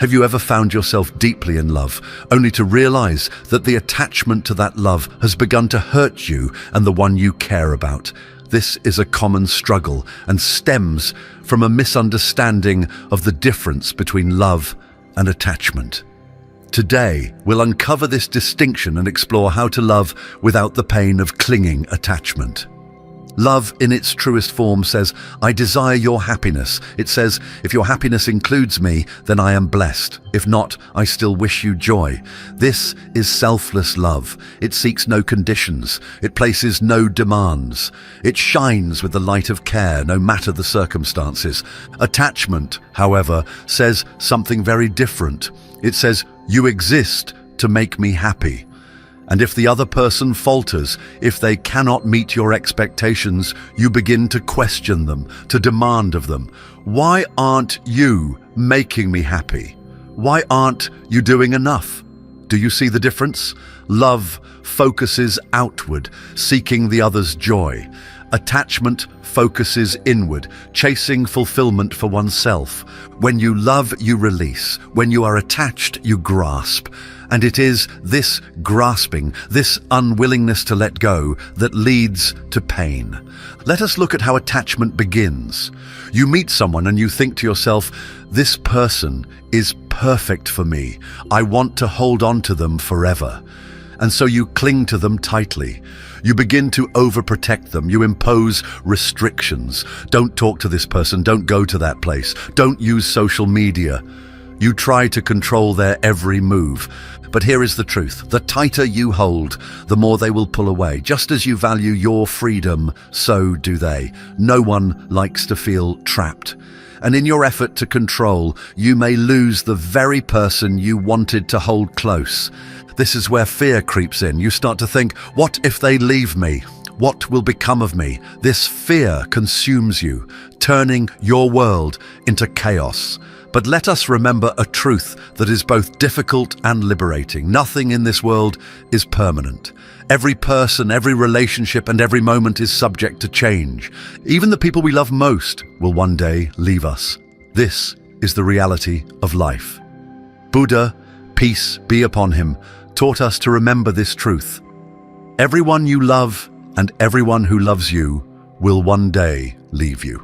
Have you ever found yourself deeply in love, only to realize that the attachment to that love has begun to hurt you and the one you care about? This is a common struggle and stems from a misunderstanding of the difference between love and attachment. Today, we'll uncover this distinction and explore how to love without the pain of clinging attachment. Love, in its truest form, says, "I desire your happiness." It says, "If your happiness includes me, then I am blessed. If not, I still wish you joy." This is selfless love. It seeks no conditions. It places no demands. It shines with the light of care, no matter the circumstances. Attachment, however, says something very different. It says, "You exist to make me happy." And if the other person falters, if they cannot meet your expectations, you begin to question them, to demand of them. Why aren't you making me happy? Why aren't you doing enough? Do you see the difference? Love focuses outward, seeking the other's joy. Attachment focuses inward, chasing fulfillment for oneself. When you love, you release. When you are attached, you grasp. And it is this grasping, this unwillingness to let go, that leads to pain. Let us look at how attachment begins. You meet someone and you think to yourself, "This person is perfect for me. I want to hold on to them forever." And so you cling to them tightly. You begin to overprotect them. You impose restrictions. Don't talk to this person. Don't go to that place. Don't use social media. You try to control their every move. But here is the truth. The tighter you hold, the more they will pull away. Just as you value your freedom, so do they. No one likes to feel trapped. And in your effort to control, you may lose the very person you wanted to hold close. This is where fear creeps in. You start to think, what if they leave me? What will become of me? This fear consumes you, turning your world into chaos. But let us remember a truth that is both difficult and liberating. Nothing in this world is permanent. Every person, every relationship, and every moment is subject to change. Even the people we love most will one day leave us. This is the reality of life. Buddha, peace be upon him, taught us to remember this truth. Everyone you love and everyone who loves you will one day leave you.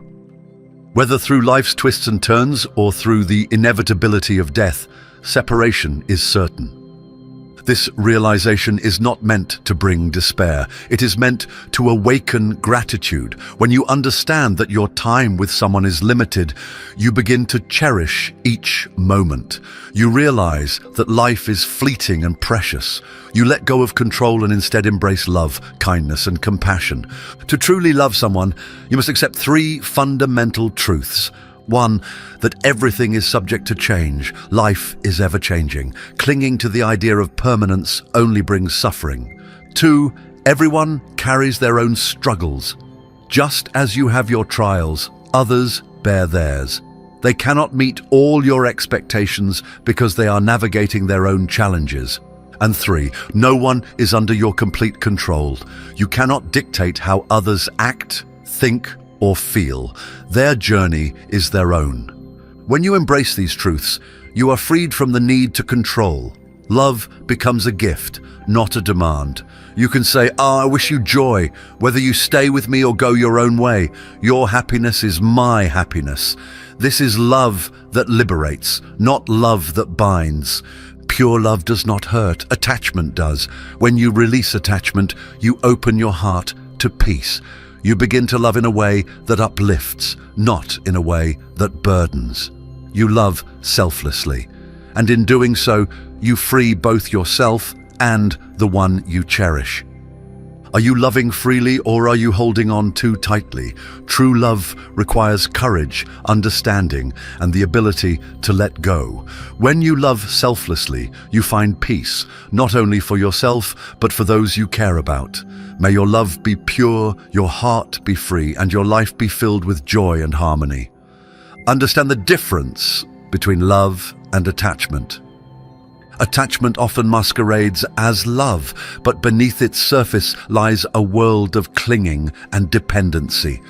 Whether through life's twists and turns or through the inevitability of death, separation is certain. This realization is not meant to bring despair. It is meant to awaken gratitude. When you understand that your time with someone is limited, you begin to cherish each moment. You realize that life is fleeting and precious. You let go of control and instead embrace love, kindness, and compassion. To truly love someone, you must accept 3 fundamental truths. 1, that everything is subject to change. Life is ever-changing. Clinging to the idea of permanence only brings suffering. 2, everyone carries their own struggles. Just as you have your trials, others bear theirs. They cannot meet all your expectations because they are navigating their own challenges. And 3, no one is under your complete control. You cannot dictate how others act, think, or feel. Their journey is their own. When you embrace these truths, you are freed from the need to control. Love becomes a gift, not a demand. You can say, I wish you joy, whether you stay with me or go your own way. Your happiness is my happiness. This is love that liberates, not love that binds. Pure love does not hurt, attachment does. When you release attachment, you open your heart to peace. You begin to love in a way that uplifts, not in a way that burdens. You love selflessly, and in doing so, you free both yourself and the one you cherish. Are you loving freely or are you holding on too tightly? True love requires courage, understanding, and the ability to let go. When you love selflessly, you find peace, not only for yourself, but for those you care about. May your love be pure, your heart be free, and your life be filled with joy and harmony. Understand the difference between love and attachment. Attachment often masquerades as love, but beneath its surface lies a world of clinging and dependency.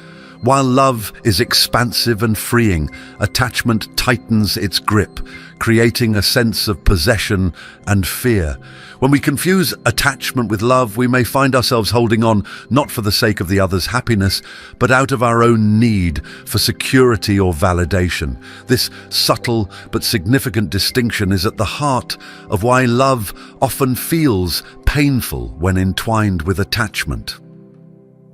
While love is expansive and freeing, attachment tightens its grip, creating a sense of possession and fear. When we confuse attachment with love, we may find ourselves holding on not for the sake of the other's happiness, but out of our own need for security or validation. This subtle but significant distinction is at the heart of why love often feels painful when entwined with attachment.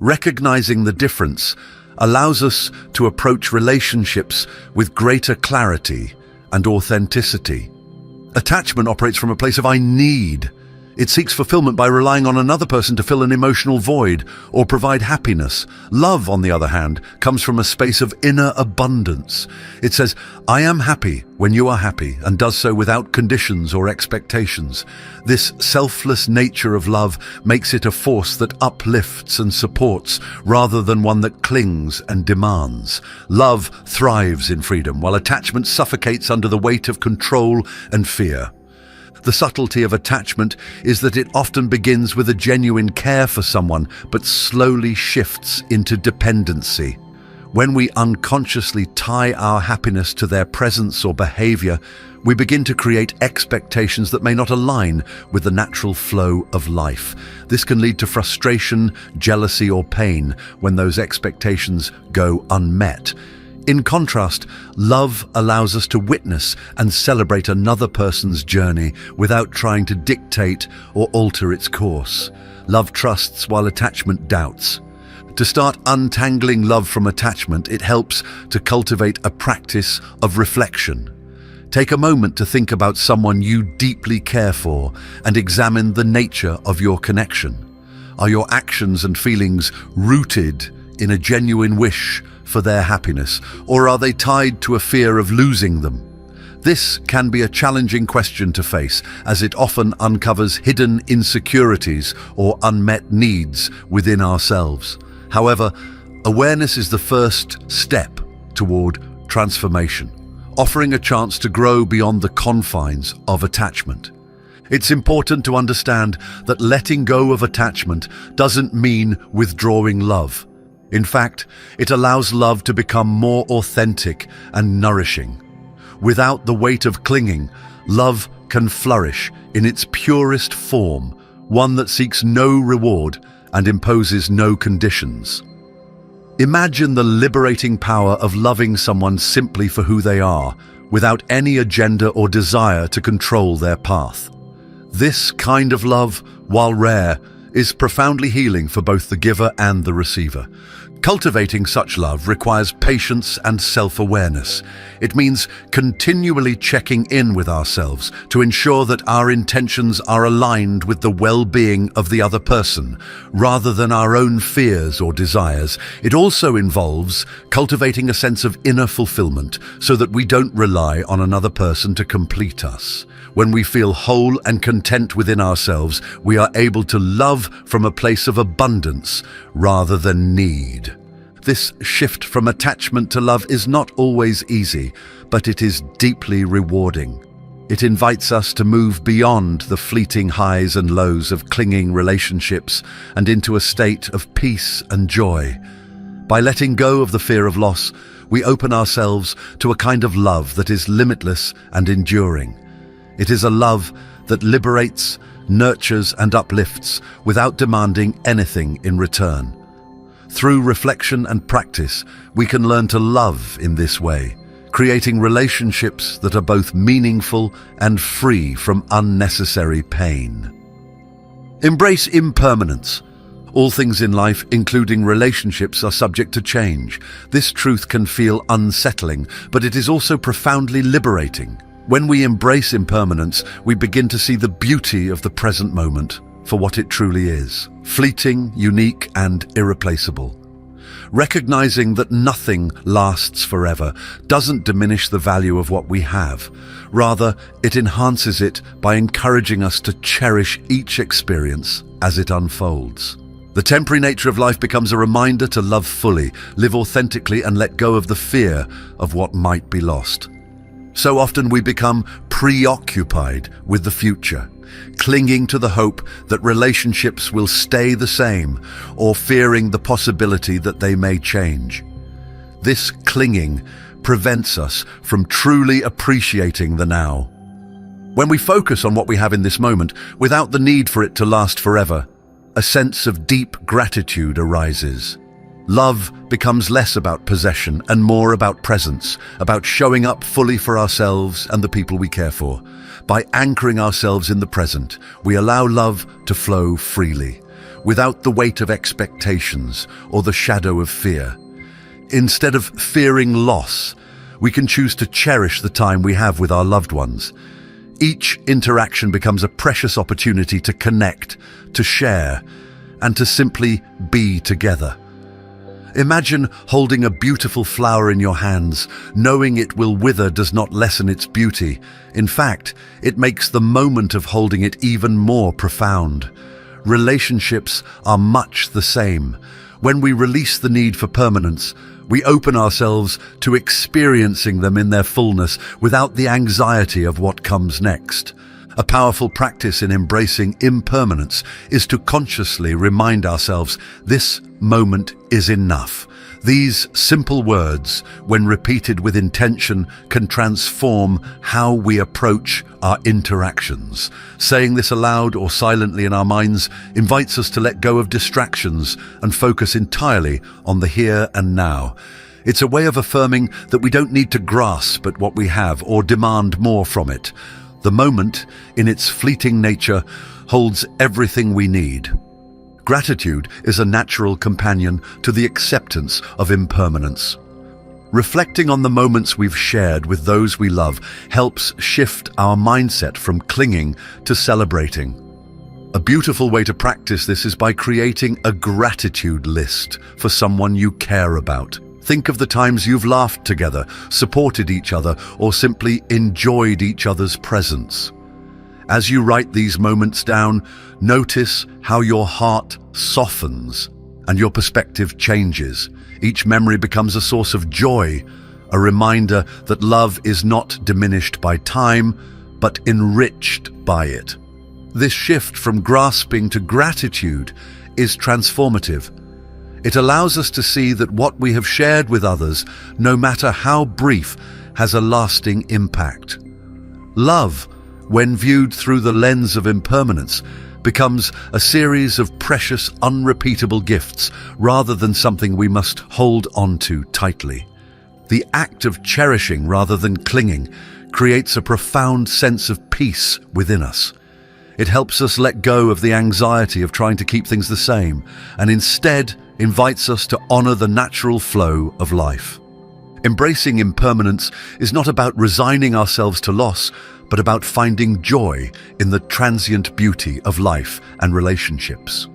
Recognizing the difference allows us to approach relationships with greater clarity and authenticity. Attachment operates from a place of "I need." It seeks fulfillment by relying on another person to fill an emotional void or provide happiness. Love, on the other hand, comes from a space of inner abundance. It says, "I am happy when you are happy," and does so without conditions or expectations. This selfless nature of love makes it a force that uplifts and supports, rather than one that clings and demands. Love thrives in freedom, while attachment suffocates under the weight of control and fear. The subtlety of attachment is that it often begins with a genuine care for someone, but slowly shifts into dependency. When we unconsciously tie our happiness to their presence or behavior, we begin to create expectations that may not align with the natural flow of life. This can lead to frustration, jealousy, or pain when those expectations go unmet. In contrast, love allows us to witness and celebrate another person's journey without trying to dictate or alter its course. Love trusts while attachment doubts. To start untangling love from attachment, it helps to cultivate a practice of reflection. Take a moment to think about someone you deeply care for and examine the nature of your connection. Are your actions and feelings rooted in a genuine wish for their happiness, or are they tied to a fear of losing them? This can be a challenging question to face, as it often uncovers hidden insecurities or unmet needs within ourselves. However, awareness is the first step toward transformation, offering a chance to grow beyond the confines of attachment. It's important to understand that letting go of attachment doesn't mean withdrawing love. In fact, it allows love to become more authentic and nourishing. Without the weight of clinging, love can flourish in its purest form, one that seeks no reward and imposes no conditions. Imagine the liberating power of loving someone simply for who they are, without any agenda or desire to control their path. This kind of love, while rare, is profoundly healing for both the giver and the receiver. Cultivating such love requires patience and self-awareness. It means continually checking in with ourselves to ensure that our intentions are aligned with the well-being of the other person, rather than our own fears or desires. It also involves cultivating a sense of inner fulfillment so that we don't rely on another person to complete us. When we feel whole and content within ourselves, we are able to love from a place of abundance rather than need. This shift from attachment to love is not always easy, but it is deeply rewarding. It invites us to move beyond the fleeting highs and lows of clinging relationships and into a state of peace and joy. By letting go of the fear of loss, we open ourselves to a kind of love that is limitless and enduring. It is a love that liberates, nurtures, and uplifts without demanding anything in return. Through reflection and practice, we can learn to love in this way, creating relationships that are both meaningful and free from unnecessary pain. Embrace impermanence. All things in life, including relationships, are subject to change. This truth can feel unsettling, but it is also profoundly liberating. When we embrace impermanence, we begin to see the beauty of the present moment for what it truly is: fleeting, unique, and irreplaceable. Recognizing that nothing lasts forever doesn't diminish the value of what we have. Rather, it enhances it by encouraging us to cherish each experience as it unfolds. The temporary nature of life becomes a reminder to love fully, live authentically, and let go of the fear of what might be lost. So often we become preoccupied with the future, clinging to the hope that relationships will stay the same, or fearing the possibility that they may change. This clinging prevents us from truly appreciating the now. When we focus on what we have in this moment, without the need for it to last forever, a sense of deep gratitude arises. Love becomes less about possession and more about presence, about showing up fully for ourselves and the people we care for. By anchoring ourselves in the present, we allow love to flow freely, without the weight of expectations or the shadow of fear. Instead of fearing loss, we can choose to cherish the time we have with our loved ones. Each interaction becomes a precious opportunity to connect, to share, and to simply be together. Imagine holding a beautiful flower in your hands. Knowing it will wither does not lessen its beauty. In fact, it makes the moment of holding it even more profound. Relationships are much the same. When we release the need for permanence, we open ourselves to experiencing them in their fullness without the anxiety of what comes next. A powerful practice in embracing impermanence is to consciously remind ourselves this moment is enough. These simple words, when repeated with intention, can transform how we approach our interactions. Saying this aloud or silently in our minds invites us to let go of distractions and focus entirely on the here and now. It's a way of affirming that we don't need to grasp at what we have or demand more from it. The moment, in its fleeting nature, holds everything we need. Gratitude is a natural companion to the acceptance of impermanence. Reflecting on the moments we've shared with those we love helps shift our mindset from clinging to celebrating. A beautiful way to practice this is by creating a gratitude list for someone you care about. Think of the times you've laughed together, supported each other, or simply enjoyed each other's presence. As you write these moments down, notice how your heart softens and your perspective changes. Each memory becomes a source of joy, a reminder that love is not diminished by time, but enriched by it. This shift from grasping to gratitude is transformative. It allows us to see that what we have shared with others, no matter how brief, has a lasting impact. Love, when viewed through the lens of impermanence, becomes a series of precious, unrepeatable gifts rather than something we must hold on to tightly. The act of cherishing rather than clinging creates a profound sense of peace within us. It helps us let go of the anxiety of trying to keep things the same and instead invites us to honor the natural flow of life. Embracing impermanence is not about resigning ourselves to loss, but about finding joy in the transient beauty of life and relationships.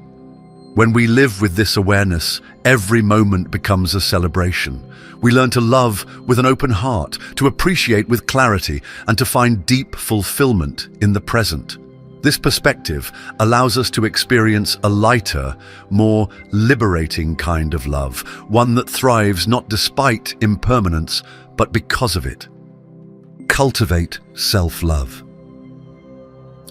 When we live with this awareness, every moment becomes a celebration. We learn to love with an open heart, to appreciate with clarity, and to find deep fulfillment in the present. This perspective allows us to experience a lighter, more liberating kind of love, one that thrives not despite impermanence, but because of it. Cultivate self-love.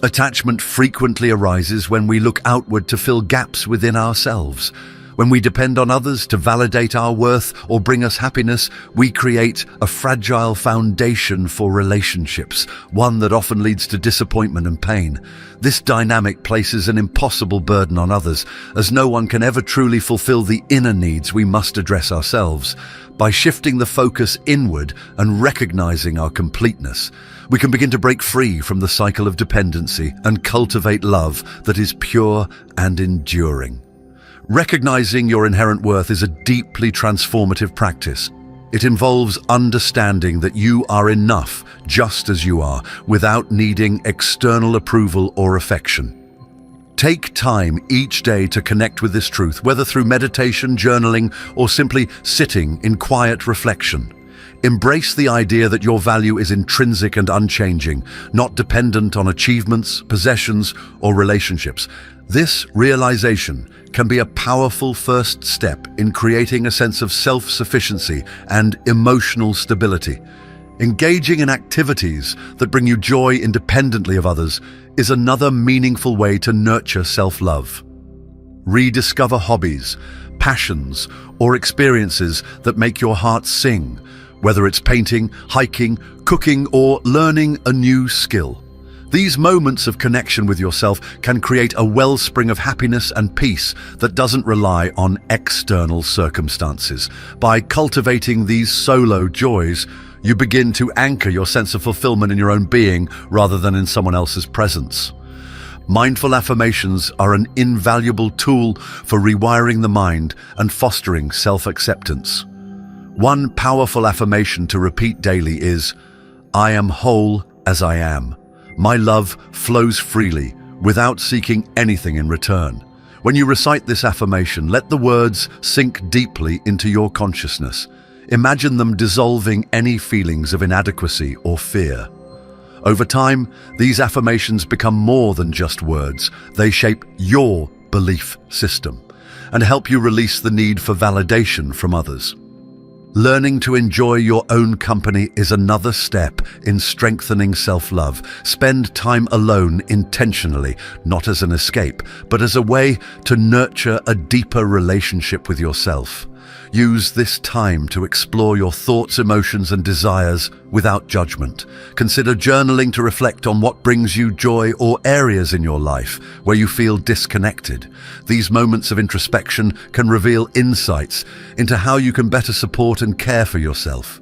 Attachment frequently arises when we look outward to fill gaps within ourselves. When we depend on others to validate our worth or bring us happiness, we create a fragile foundation for relationships, one that often leads to disappointment and pain. This dynamic places an impossible burden on others, as no one can ever truly fulfill the inner needs we must address ourselves. By shifting the focus inward and recognizing our completeness, we can begin to break free from the cycle of dependency and cultivate love that is pure and enduring. Recognizing your inherent worth is a deeply transformative practice. It involves understanding that you are enough just as you are, without needing external approval or affection. Take time each day to connect with this truth, whether through meditation, journaling, or simply sitting in quiet reflection. Embrace the idea that your value is intrinsic and unchanging, not dependent on achievements, possessions, or relationships. This realization can be a powerful first step in creating a sense of self-sufficiency and emotional stability. Engaging in activities that bring you joy independently of others is another meaningful way to nurture self-love. Rediscover hobbies, passions, or experiences that make your heart sing, whether it's painting, hiking, cooking, or learning a new skill. These moments of connection with yourself can create a wellspring of happiness and peace that doesn't rely on external circumstances. By cultivating these solo joys, you begin to anchor your sense of fulfillment in your own being rather than in someone else's presence. Mindful affirmations are an invaluable tool for rewiring the mind and fostering self-acceptance. One powerful affirmation to repeat daily is, "I am whole as I am. My love flows freely, without seeking anything in return." When you recite this affirmation, let the words sink deeply into your consciousness. Imagine them dissolving any feelings of inadequacy or fear. Over time, these affirmations become more than just words. They shape your belief system and help you release the need for validation from others. Learning to enjoy your own company is another step in strengthening self-love. Spend time alone intentionally, not as an escape, but as a way to nurture a deeper relationship with yourself. Use this time to explore your thoughts, emotions, and desires without judgment. Consider journaling to reflect on what brings you joy or areas in your life where you feel disconnected. These moments of introspection can reveal insights into how you can better support and care for yourself.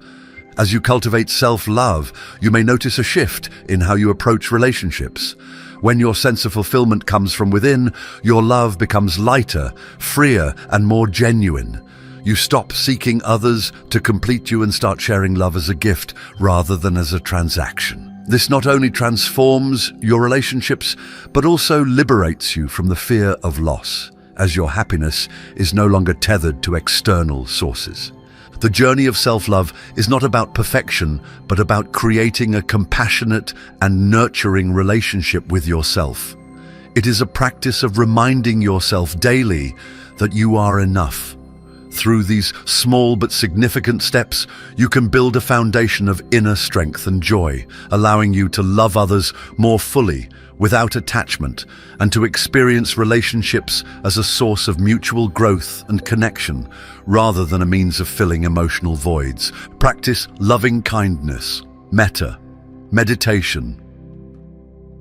As you cultivate self-love, you may notice a shift in how you approach relationships. When your sense of fulfillment comes from within, your love becomes lighter, freer, and more genuine. You stop seeking others to complete you and start sharing love as a gift rather than as a transaction. This not only transforms your relationships, but also liberates you from the fear of loss, as your happiness is no longer tethered to external sources. The journey of self-love is not about perfection, but about creating a compassionate and nurturing relationship with yourself. It is a practice of reminding yourself daily that you are enough. Through these small but significant steps, you can build a foundation of inner strength and joy, allowing you to love others more fully, without attachment, and to experience relationships as a source of mutual growth and connection, rather than a means of filling emotional voids. Practice loving kindness, metta, meditation.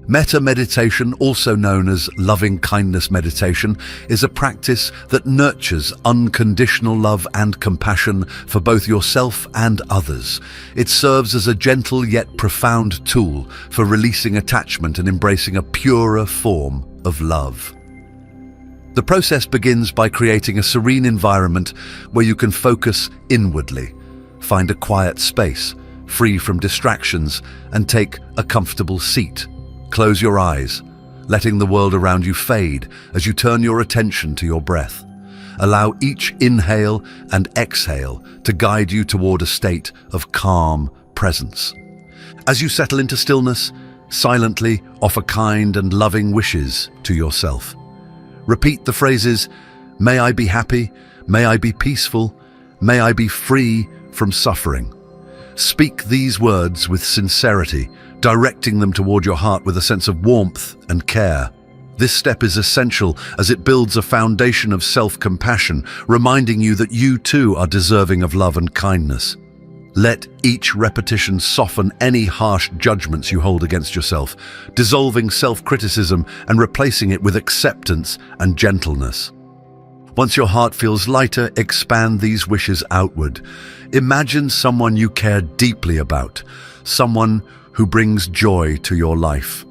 Metta meditation, also known as loving kindness meditation, is a practice that nurtures unconditional love and compassion for both yourself and others. It serves as a gentle yet profound tool for releasing attachment and embracing a purer form of love. The process begins by creating a serene environment where you can focus inwardly, find a quiet space, free from distractions, and take a comfortable seat. Close your eyes, letting the world around you fade as you turn your attention to your breath. Allow each inhale and exhale to guide you toward a state of calm presence. As you settle into stillness, silently offer kind and loving wishes to yourself. Repeat the phrases, "May I be happy, may I be peaceful, may I be free from suffering." Speak these words with sincerity, directing them toward your heart with a sense of warmth and care. This step is essential as it builds a foundation of self-compassion, reminding you that you too are deserving of love and kindness. Let each repetition soften any harsh judgments you hold against yourself, dissolving self-criticism and replacing it with acceptance and gentleness. Once your heart feels lighter, expand these wishes outward. Imagine someone you care deeply about, someone who brings joy to your life.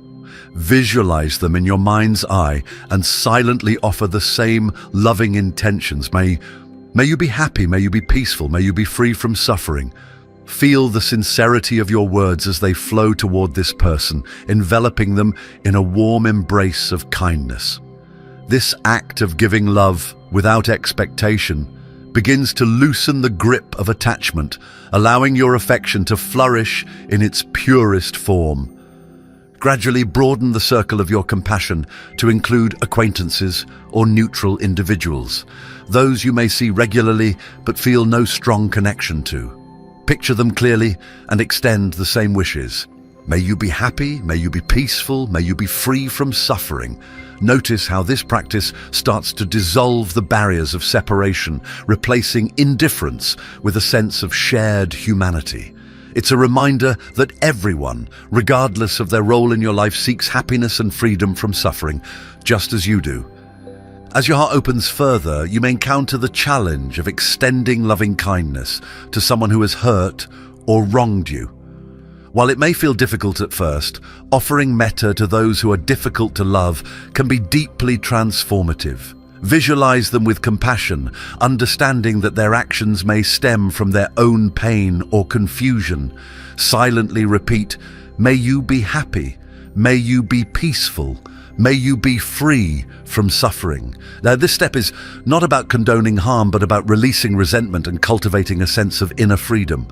Visualize them in your mind's eye and silently offer the same loving intentions. May you be happy, may you be peaceful, may you be free from suffering. Feel the sincerity of your words as they flow toward this person, enveloping them in a warm embrace of kindness. This act of giving love without expectation begins to loosen the grip of attachment, allowing your affection to flourish in its purest form. Gradually broaden the circle of your compassion to include acquaintances or neutral individuals, those you may see regularly but feel no strong connection to. Picture them clearly and extend the same wishes. May you be happy, may you be peaceful, may you be free from suffering. Notice how this practice starts to dissolve the barriers of separation, replacing indifference with a sense of shared humanity. It's a reminder that everyone, regardless of their role in your life, seeks happiness and freedom from suffering, just as you do. As your heart opens further, you may encounter the challenge of extending loving kindness to someone who has hurt or wronged you. While it may feel difficult at first, offering metta to those who are difficult to love can be deeply transformative. Visualize them with compassion, understanding that their actions may stem from their own pain or confusion. Silently repeat, "May you be happy, may you be peaceful, may you be free from suffering." Now, this step is not about condoning harm, but about releasing resentment and cultivating a sense of inner freedom.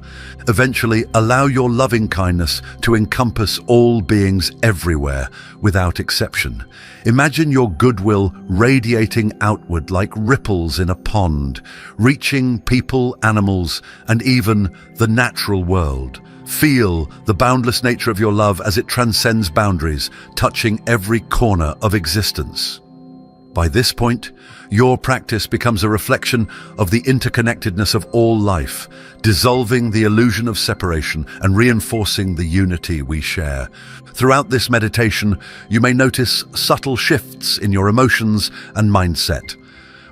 Eventually, allow your loving kindness to encompass all beings everywhere, without exception. Imagine your goodwill radiating outward like ripples in a pond, reaching people, animals, and even the natural world. Feel the boundless nature of your love as it transcends boundaries, touching every corner of existence. By this point, your practice becomes a reflection of the interconnectedness of all life, dissolving the illusion of separation and reinforcing the unity we share. Throughout this meditation, you may notice subtle shifts in your emotions and mindset.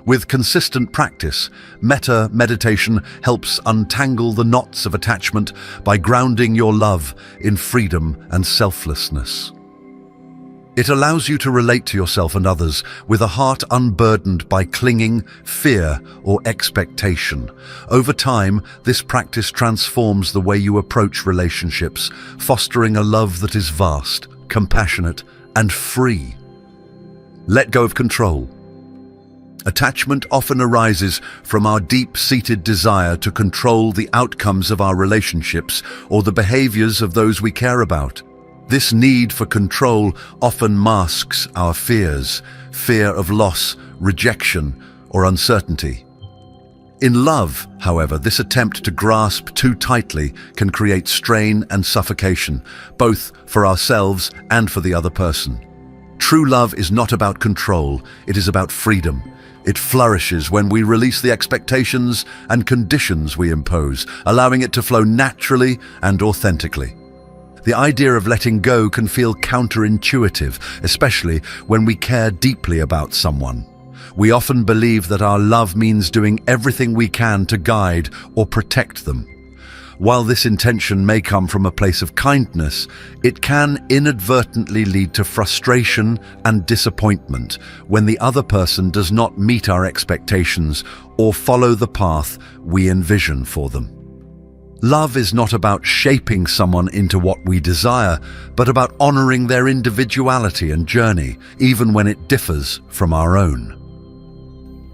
With consistent practice, metta meditation helps untangle the knots of attachment by grounding your love in freedom and selflessness. It allows you to relate to yourself and others with a heart unburdened by clinging, fear, or expectation. Over time, this practice transforms the way you approach relationships, fostering a love that is vast, compassionate, and free. Let go of control. Attachment often arises from our deep-seated desire to control the outcomes of our relationships or the behaviors of those we care about. This need for control often masks our fears, fear of loss, rejection, or uncertainty. In love, however, this attempt to grasp too tightly can create strain and suffocation, both for ourselves and for the other person. True love is not about control, it is about freedom. It flourishes when we release the expectations and conditions we impose, allowing it to flow naturally and authentically. The idea of letting go can feel counterintuitive, especially when we care deeply about someone. We often believe that our love means doing everything we can to guide or protect them. While this intention may come from a place of kindness, it can inadvertently lead to frustration and disappointment when the other person does not meet our expectations or follow the path we envision for them. Love is not about shaping someone into what we desire, but about honoring their individuality and journey, even when it differs from our own.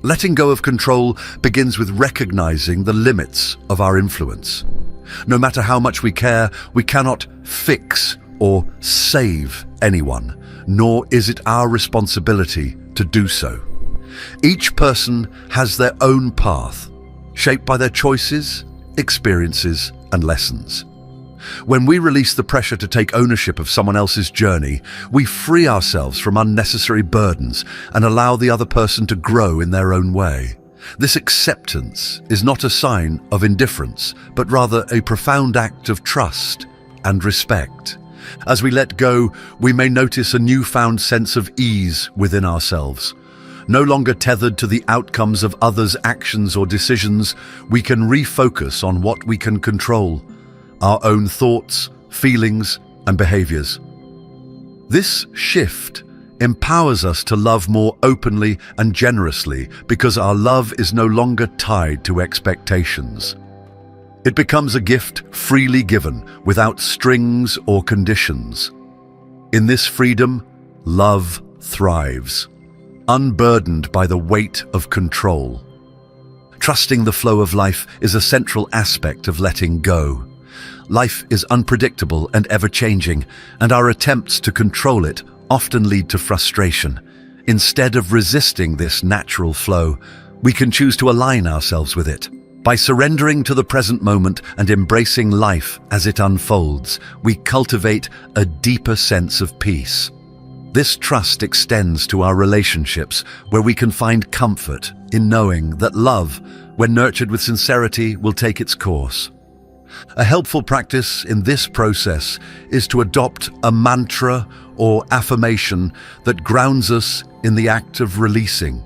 Letting go of control begins with recognizing the limits of our influence. No matter how much we care, we cannot fix or save anyone, nor is it our responsibility to do so. Each person has their own path, shaped by their choices, experiences, and lessons. When we release the pressure to take ownership of someone else's journey, we free ourselves from unnecessary burdens and allow the other person to grow in their own way. This acceptance is not a sign of indifference, but rather a profound act of trust and respect. As we let go, we may notice a newfound sense of ease within ourselves. No longer tethered to the outcomes of others' actions or decisions, we can refocus on what we can control: our own thoughts, feelings, and behaviors. This shift empowers us to love more openly and generously because our love is no longer tied to expectations. It becomes a gift freely given, without strings or conditions. In this freedom, love thrives, unburdened by the weight of control. Trusting the flow of life is a central aspect of letting go. Life is unpredictable and ever-changing, and our attempts to control it often lead to frustration. Instead of resisting this natural flow, we can choose to align ourselves with it. By surrendering to the present moment and embracing life as it unfolds, we cultivate a deeper sense of peace. This trust extends to our relationships, where we can find comfort in knowing that love, when nurtured with sincerity, will take its course. A helpful practice in this process is to adopt a mantra or affirmation that grounds us in the act of releasing.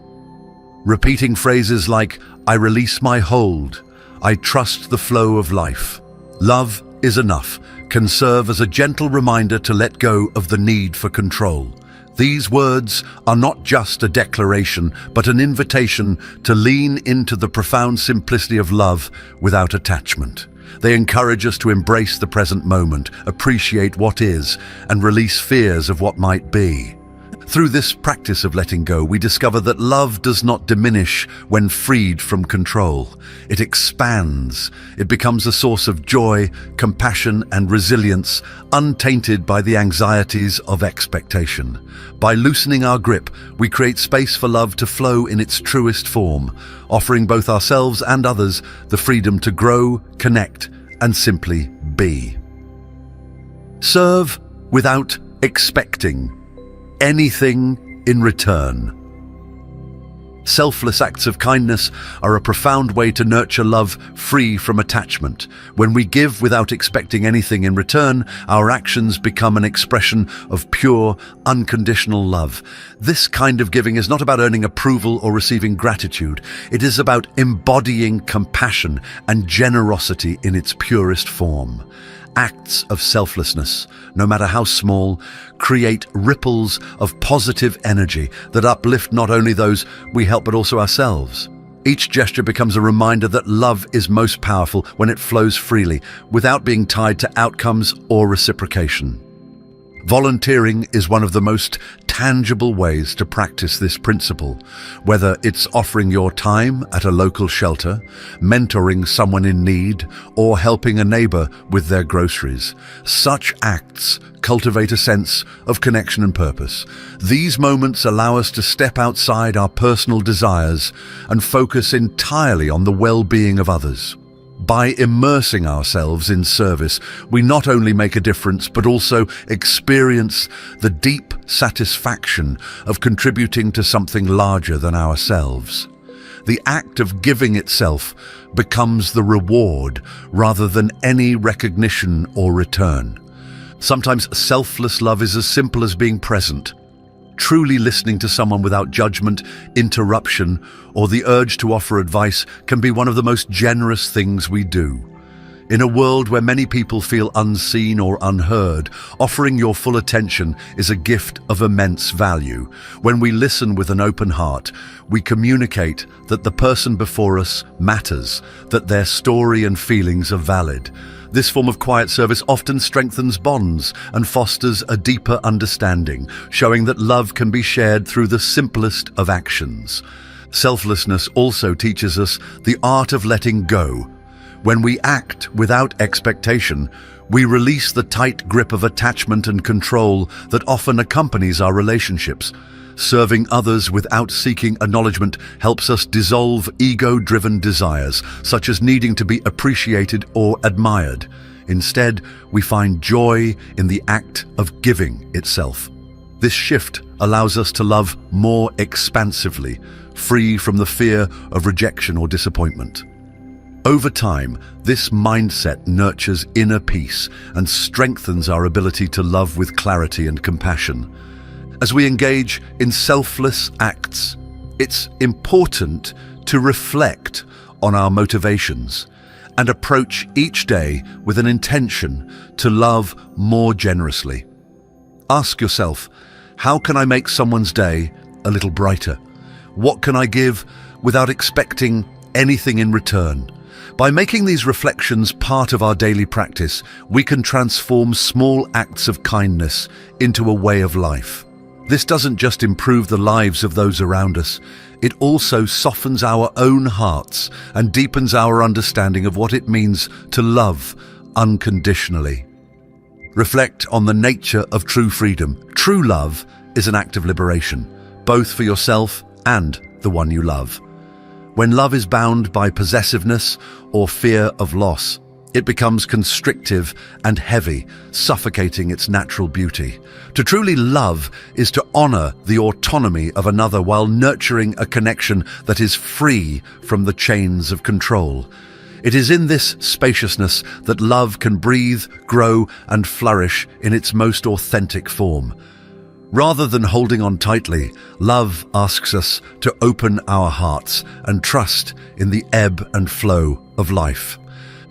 Repeating phrases like, "I release my hold," "I trust the flow of life," "Love is enough," can serve as a gentle reminder to let go of the need for control. These words are not just a declaration, but an invitation to lean into the profound simplicity of love without attachment. They encourage us to embrace the present moment, appreciate what is, and release fears of what might be. Through this practice of letting go, we discover that love does not diminish when freed from control. It expands. It becomes a source of joy, compassion, and resilience, untainted by the anxieties of expectation. By loosening our grip, we create space for love to flow in its truest form, offering both ourselves and others the freedom to grow, connect, and simply be. Serve without expecting anything in return. Selfless acts of kindness are a profound way to nurture love free from attachment. When we give without expecting anything in return, our actions become an expression of pure, unconditional love. This kind of giving is not about earning approval or receiving gratitude. It is about embodying compassion and generosity in its purest form. Acts of selflessness, no matter how small, create ripples of positive energy that uplift not only those we help but also ourselves. Each gesture becomes a reminder that love is most powerful when it flows freely, without being tied to outcomes or reciprocation. Volunteering is one of the most tangible ways to practice this principle, whether it's offering your time at a local shelter, mentoring someone in need, or helping a neighbor with their groceries. Such acts cultivate a sense of connection and purpose. These moments allow us to step outside our personal desires and focus entirely on the well-being of others. By immersing ourselves in service, we not only make a difference, but also experience the deep satisfaction of contributing to something larger than ourselves. The act of giving itself becomes the reward rather than any recognition or return. Sometimes selfless love is as simple as being present. Truly listening to someone without judgment, interruption, or the urge to offer advice can be one of the most generous things we do. In a world where many people feel unseen or unheard, offering your full attention is a gift of immense value. When we listen with an open heart, we communicate that the person before us matters, that their story and feelings are valid. This form of quiet service often strengthens bonds and fosters a deeper understanding, showing that love can be shared through the simplest of actions. Selflessness also teaches us the art of letting go. When we act without expectation, we release the tight grip of attachment and control that often accompanies our relationships. Serving others without seeking acknowledgement helps us dissolve ego-driven desires, such as needing to be appreciated or admired. Instead, we find joy in the act of giving itself. This shift allows us to love more expansively, free from the fear of rejection or disappointment. Over time, this mindset nurtures inner peace and strengthens our ability to love with clarity and compassion. As we engage in selfless acts, it's important to reflect on our motivations and approach each day with an intention to love more generously. Ask yourself, how can I make someone's day a little brighter? What can I give without expecting anything in return? By making these reflections part of our daily practice, we can transform small acts of kindness into a way of life. This doesn't just improve the lives of those around us, it also softens our own hearts and deepens our understanding of what it means to love unconditionally. Reflect on the nature of true freedom. True love is an act of liberation, both for yourself and the one you love. When love is bound by possessiveness or fear of loss, it becomes constrictive and heavy, suffocating its natural beauty. To truly love is to honor the autonomy of another while nurturing a connection that is free from the chains of control. It is in this spaciousness that love can breathe, grow, and flourish in its most authentic form. Rather than holding on tightly, love asks us to open our hearts and trust in the ebb and flow of life.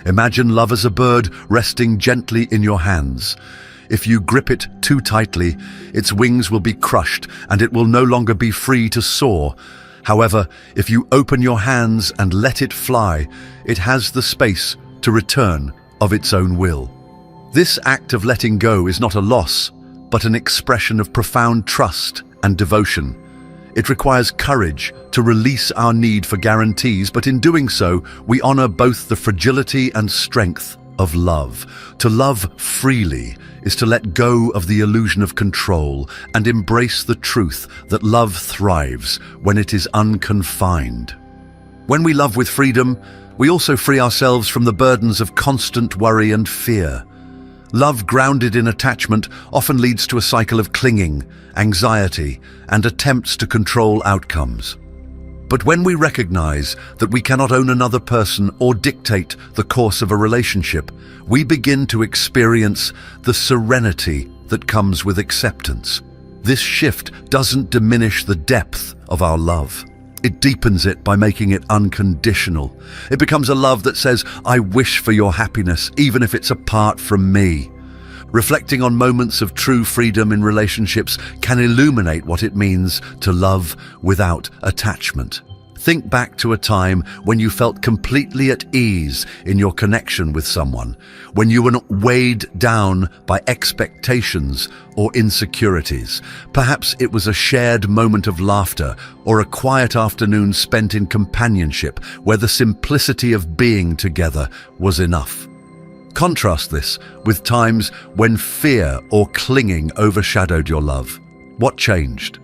Imagine love as a bird resting gently in your hands. If you grip it too tightly, its wings will be crushed and it will no longer be free to soar. However, if you open your hands and let it fly, it has the space to return of its own will. This act of letting go is not a loss, but an expression of profound trust and devotion. It requires courage to release our need for guarantees, but in doing so, we honor both the fragility and strength of love. To love freely is to let go of the illusion of control and embrace the truth that love thrives when it is unconfined. When we love with freedom, we also free ourselves from the burdens of constant worry and fear. Love grounded in attachment often leads to a cycle of clinging, anxiety, and attempts to control outcomes. But when we recognize that we cannot own another person or dictate the course of a relationship, we begin to experience the serenity that comes with acceptance. This shift doesn't diminish the depth of our love. It deepens it by making it unconditional. It becomes a love that says, "I wish for your happiness, even if it's apart from me." Reflecting on moments of true freedom in relationships can illuminate what it means to love without attachment. Think back to a time when you felt completely at ease in your connection with someone, when you were not weighed down by expectations or insecurities. Perhaps it was a shared moment of laughter or a quiet afternoon spent in companionship where the simplicity of being together was enough. Contrast this with times when fear or clinging overshadowed your love. What changed?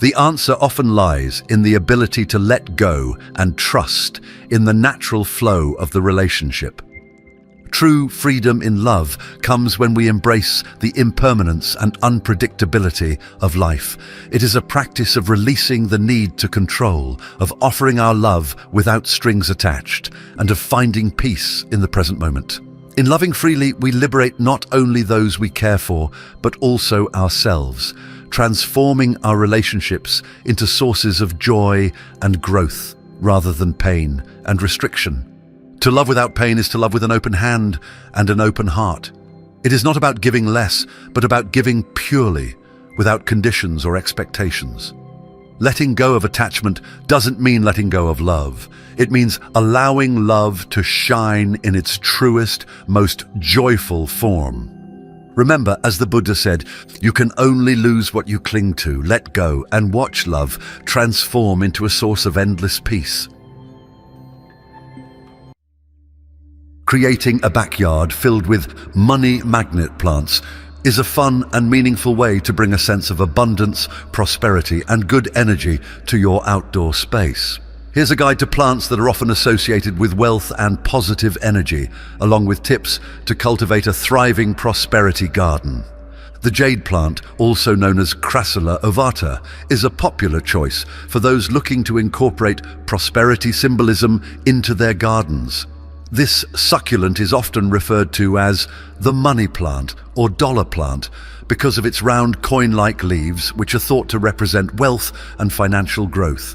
The answer often lies in the ability to let go and trust in the natural flow of the relationship. True freedom in love comes when we embrace the impermanence and unpredictability of life. It is a practice of releasing the need to control, of offering our love without strings attached, and of finding peace in the present moment. In loving freely, we liberate not only those we care for, but also ourselves, transforming our relationships into sources of joy and growth rather than pain and restriction. To love without pain is to love with an open hand and an open heart. It is not about giving less, but about giving purely, without conditions or expectations. Letting go of attachment doesn't mean letting go of love. It means allowing love to shine in its truest, most joyful form. Remember, as the Buddha said, you can only lose what you cling to. Let go and watch love transform into a source of endless peace. Creating a backyard filled with money magnet plants is a fun and meaningful way to bring a sense of abundance, prosperity, and good energy to your outdoor space. Here's a guide to plants that are often associated with wealth and positive energy, along with tips to cultivate a thriving prosperity garden. The jade plant, also known as Crassula ovata, is a popular choice for those looking to incorporate prosperity symbolism into their gardens. This succulent is often referred to as the money plant or dollar plant because of its round coin-like leaves, which are thought to represent wealth and financial growth.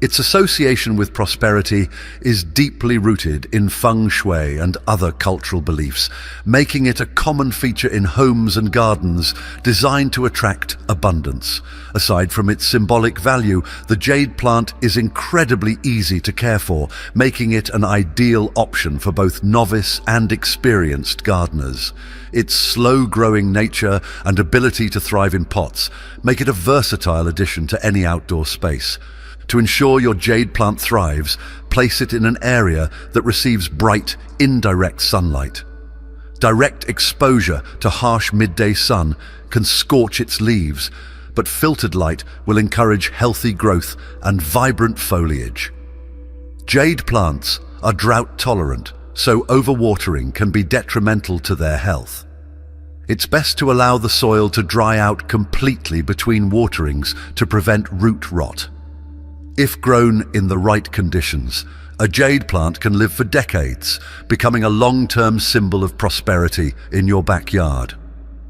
Its association with prosperity is deeply rooted in feng shui and other cultural beliefs, making it a common feature in homes and gardens designed to attract abundance. Aside from its symbolic value, the jade plant is incredibly easy to care for, making it an ideal option for both novice and experienced gardeners. Its slow-growing nature and ability to thrive in pots make it a versatile addition to any outdoor space. To ensure your jade plant thrives, place it in an area that receives bright, indirect sunlight. Direct exposure to harsh midday sun can scorch its leaves, but filtered light will encourage healthy growth and vibrant foliage. Jade plants are drought tolerant, so overwatering can be detrimental to their health. It's best to allow the soil to dry out completely between waterings to prevent root rot. If grown in the right conditions, a jade plant can live for decades, becoming a long-term symbol of prosperity in your backyard.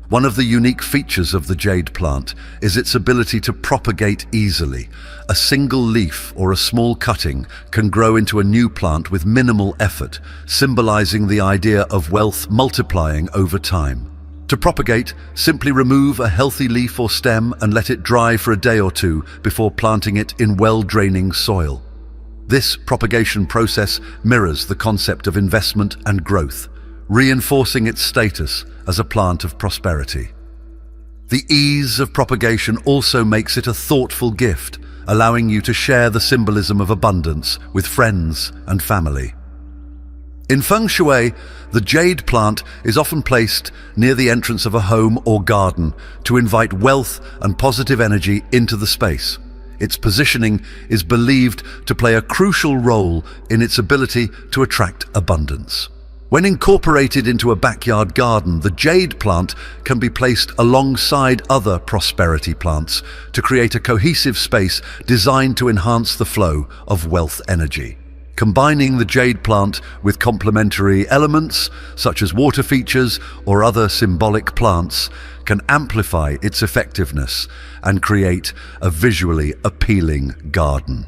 One of the unique features of the jade plant is its ability to propagate easily. A single leaf or a small cutting can grow into a new plant with minimal effort, symbolizing the idea of wealth multiplying over time. To propagate, simply remove a healthy leaf or stem and let it dry for a day or two before planting it in well-draining soil. This propagation process mirrors the concept of investment and growth, reinforcing its status as a plant of prosperity. The ease of propagation also makes it a thoughtful gift, allowing you to share the symbolism of abundance with friends and family. In feng shui, the jade plant is often placed near the entrance of a home or garden to invite wealth and positive energy into the space. Its positioning is believed to play a crucial role in its ability to attract abundance. When incorporated into a backyard garden, the jade plant can be placed alongside other prosperity plants to create a cohesive space designed to enhance the flow of wealth energy. Combining the jade plant with complementary elements, such as water features or other symbolic plants, can amplify its effectiveness and create a visually appealing garden.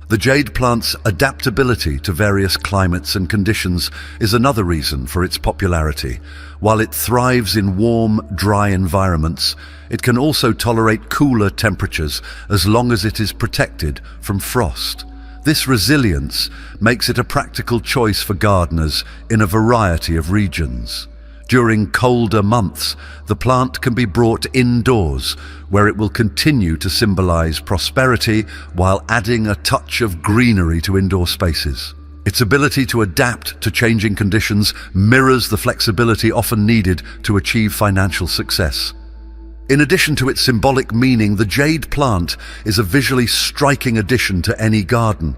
The jade plant's adaptability to various climates and conditions is another reason for its popularity. While it thrives in warm, dry environments, it can also tolerate cooler temperatures as long as it is protected from frost. This resilience makes it a practical choice for gardeners in a variety of regions. During colder months, the plant can be brought indoors, where it will continue to symbolize prosperity while adding a touch of greenery to indoor spaces. Its ability to adapt to changing conditions mirrors the flexibility often needed to achieve financial success. In addition to its symbolic meaning, the jade plant is a visually striking addition to any garden.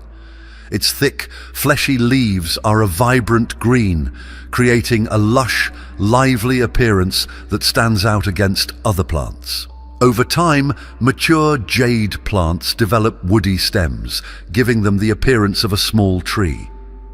Its thick, fleshy leaves are a vibrant green, creating a lush, lively appearance that stands out against other plants. Over time, mature jade plants develop woody stems, giving them the appearance of a small tree.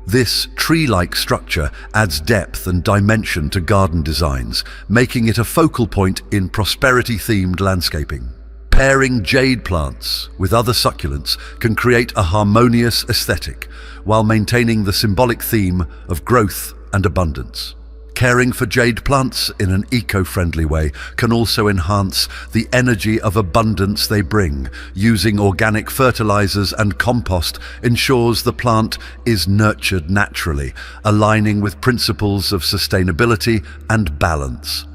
This tree-like structure adds depth and dimension to garden designs, making it a focal point in prosperity-themed landscaping. Pairing jade plants with other succulents can create a harmonious aesthetic while maintaining the symbolic theme of growth and abundance. Caring for jade plants in an eco-friendly way can also enhance the energy of abundance they bring. Using organic fertilizers and compost ensures the plant is nurtured naturally, aligning with principles of sustainability and balance.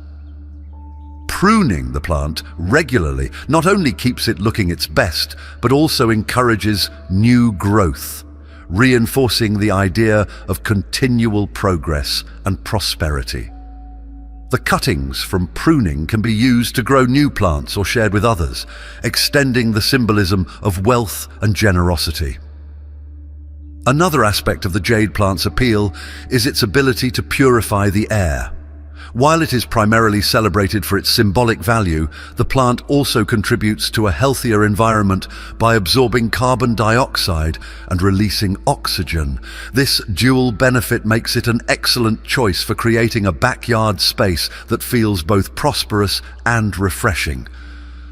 Pruning the plant regularly not only keeps it looking its best, but also encourages new growth, reinforcing the idea of continual progress and prosperity. The cuttings from pruning can be used to grow new plants or shared with others, extending the symbolism of wealth and generosity. Another aspect of the jade plant's appeal is its ability to purify the air. While it is primarily celebrated for its symbolic value, the plant also contributes to a healthier environment by absorbing carbon dioxide and releasing oxygen. This dual benefit makes it an excellent choice for creating a backyard space that feels both prosperous and refreshing.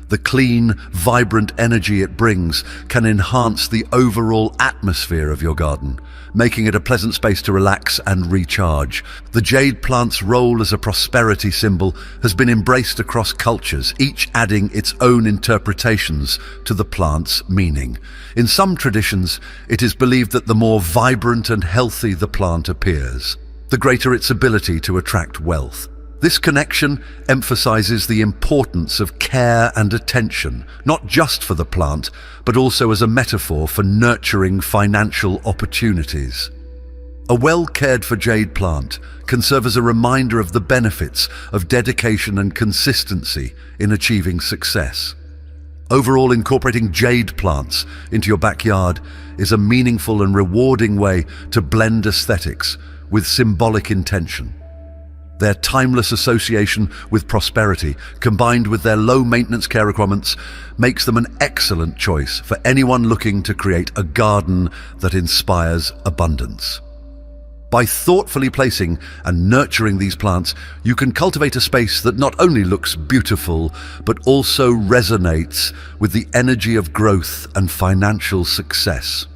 The clean, vibrant energy it brings can enhance the overall atmosphere of your garden, making it a pleasant space to relax and recharge. The jade plant's role as a prosperity symbol has been embraced across cultures, each adding its own interpretations to the plant's meaning. In some traditions, it is believed that the more vibrant and healthy the plant appears, the greater its ability to attract wealth. This connection emphasizes the importance of care and attention, not just for the plant, but also as a metaphor for nurturing financial opportunities. A well-cared-for jade plant can serve as a reminder of the benefits of dedication and consistency in achieving success. Overall, incorporating jade plants into your backyard is a meaningful and rewarding way to blend aesthetics with symbolic intention. Their timeless association with prosperity, combined with their low-maintenance care requirements, makes them an excellent choice for anyone looking to create a garden that inspires abundance. By thoughtfully placing and nurturing these plants, you can cultivate a space that not only looks beautiful, but also resonates with the energy of growth and financial success.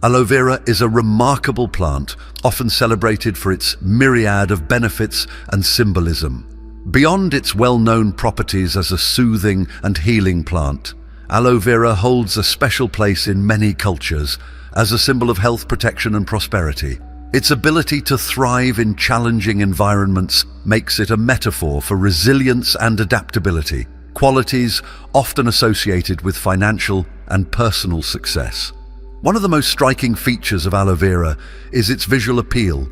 Aloe vera is a remarkable plant, often celebrated for its myriad of benefits and symbolism. Beyond its well-known properties as a soothing and healing plant, aloe vera holds a special place in many cultures as a symbol of health, protection, and prosperity. Its ability to thrive in challenging environments makes it a metaphor for resilience and adaptability, qualities often associated with financial and personal success. One of the most striking features of aloe vera is its visual appeal.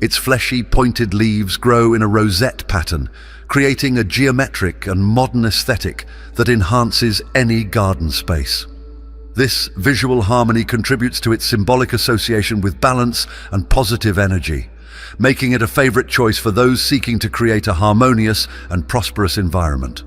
Its fleshy, pointed leaves grow in a rosette pattern, creating a geometric and modern aesthetic that enhances any garden space. This visual harmony contributes to its symbolic association with balance and positive energy, making it a favorite choice for those seeking to create a harmonious and prosperous environment.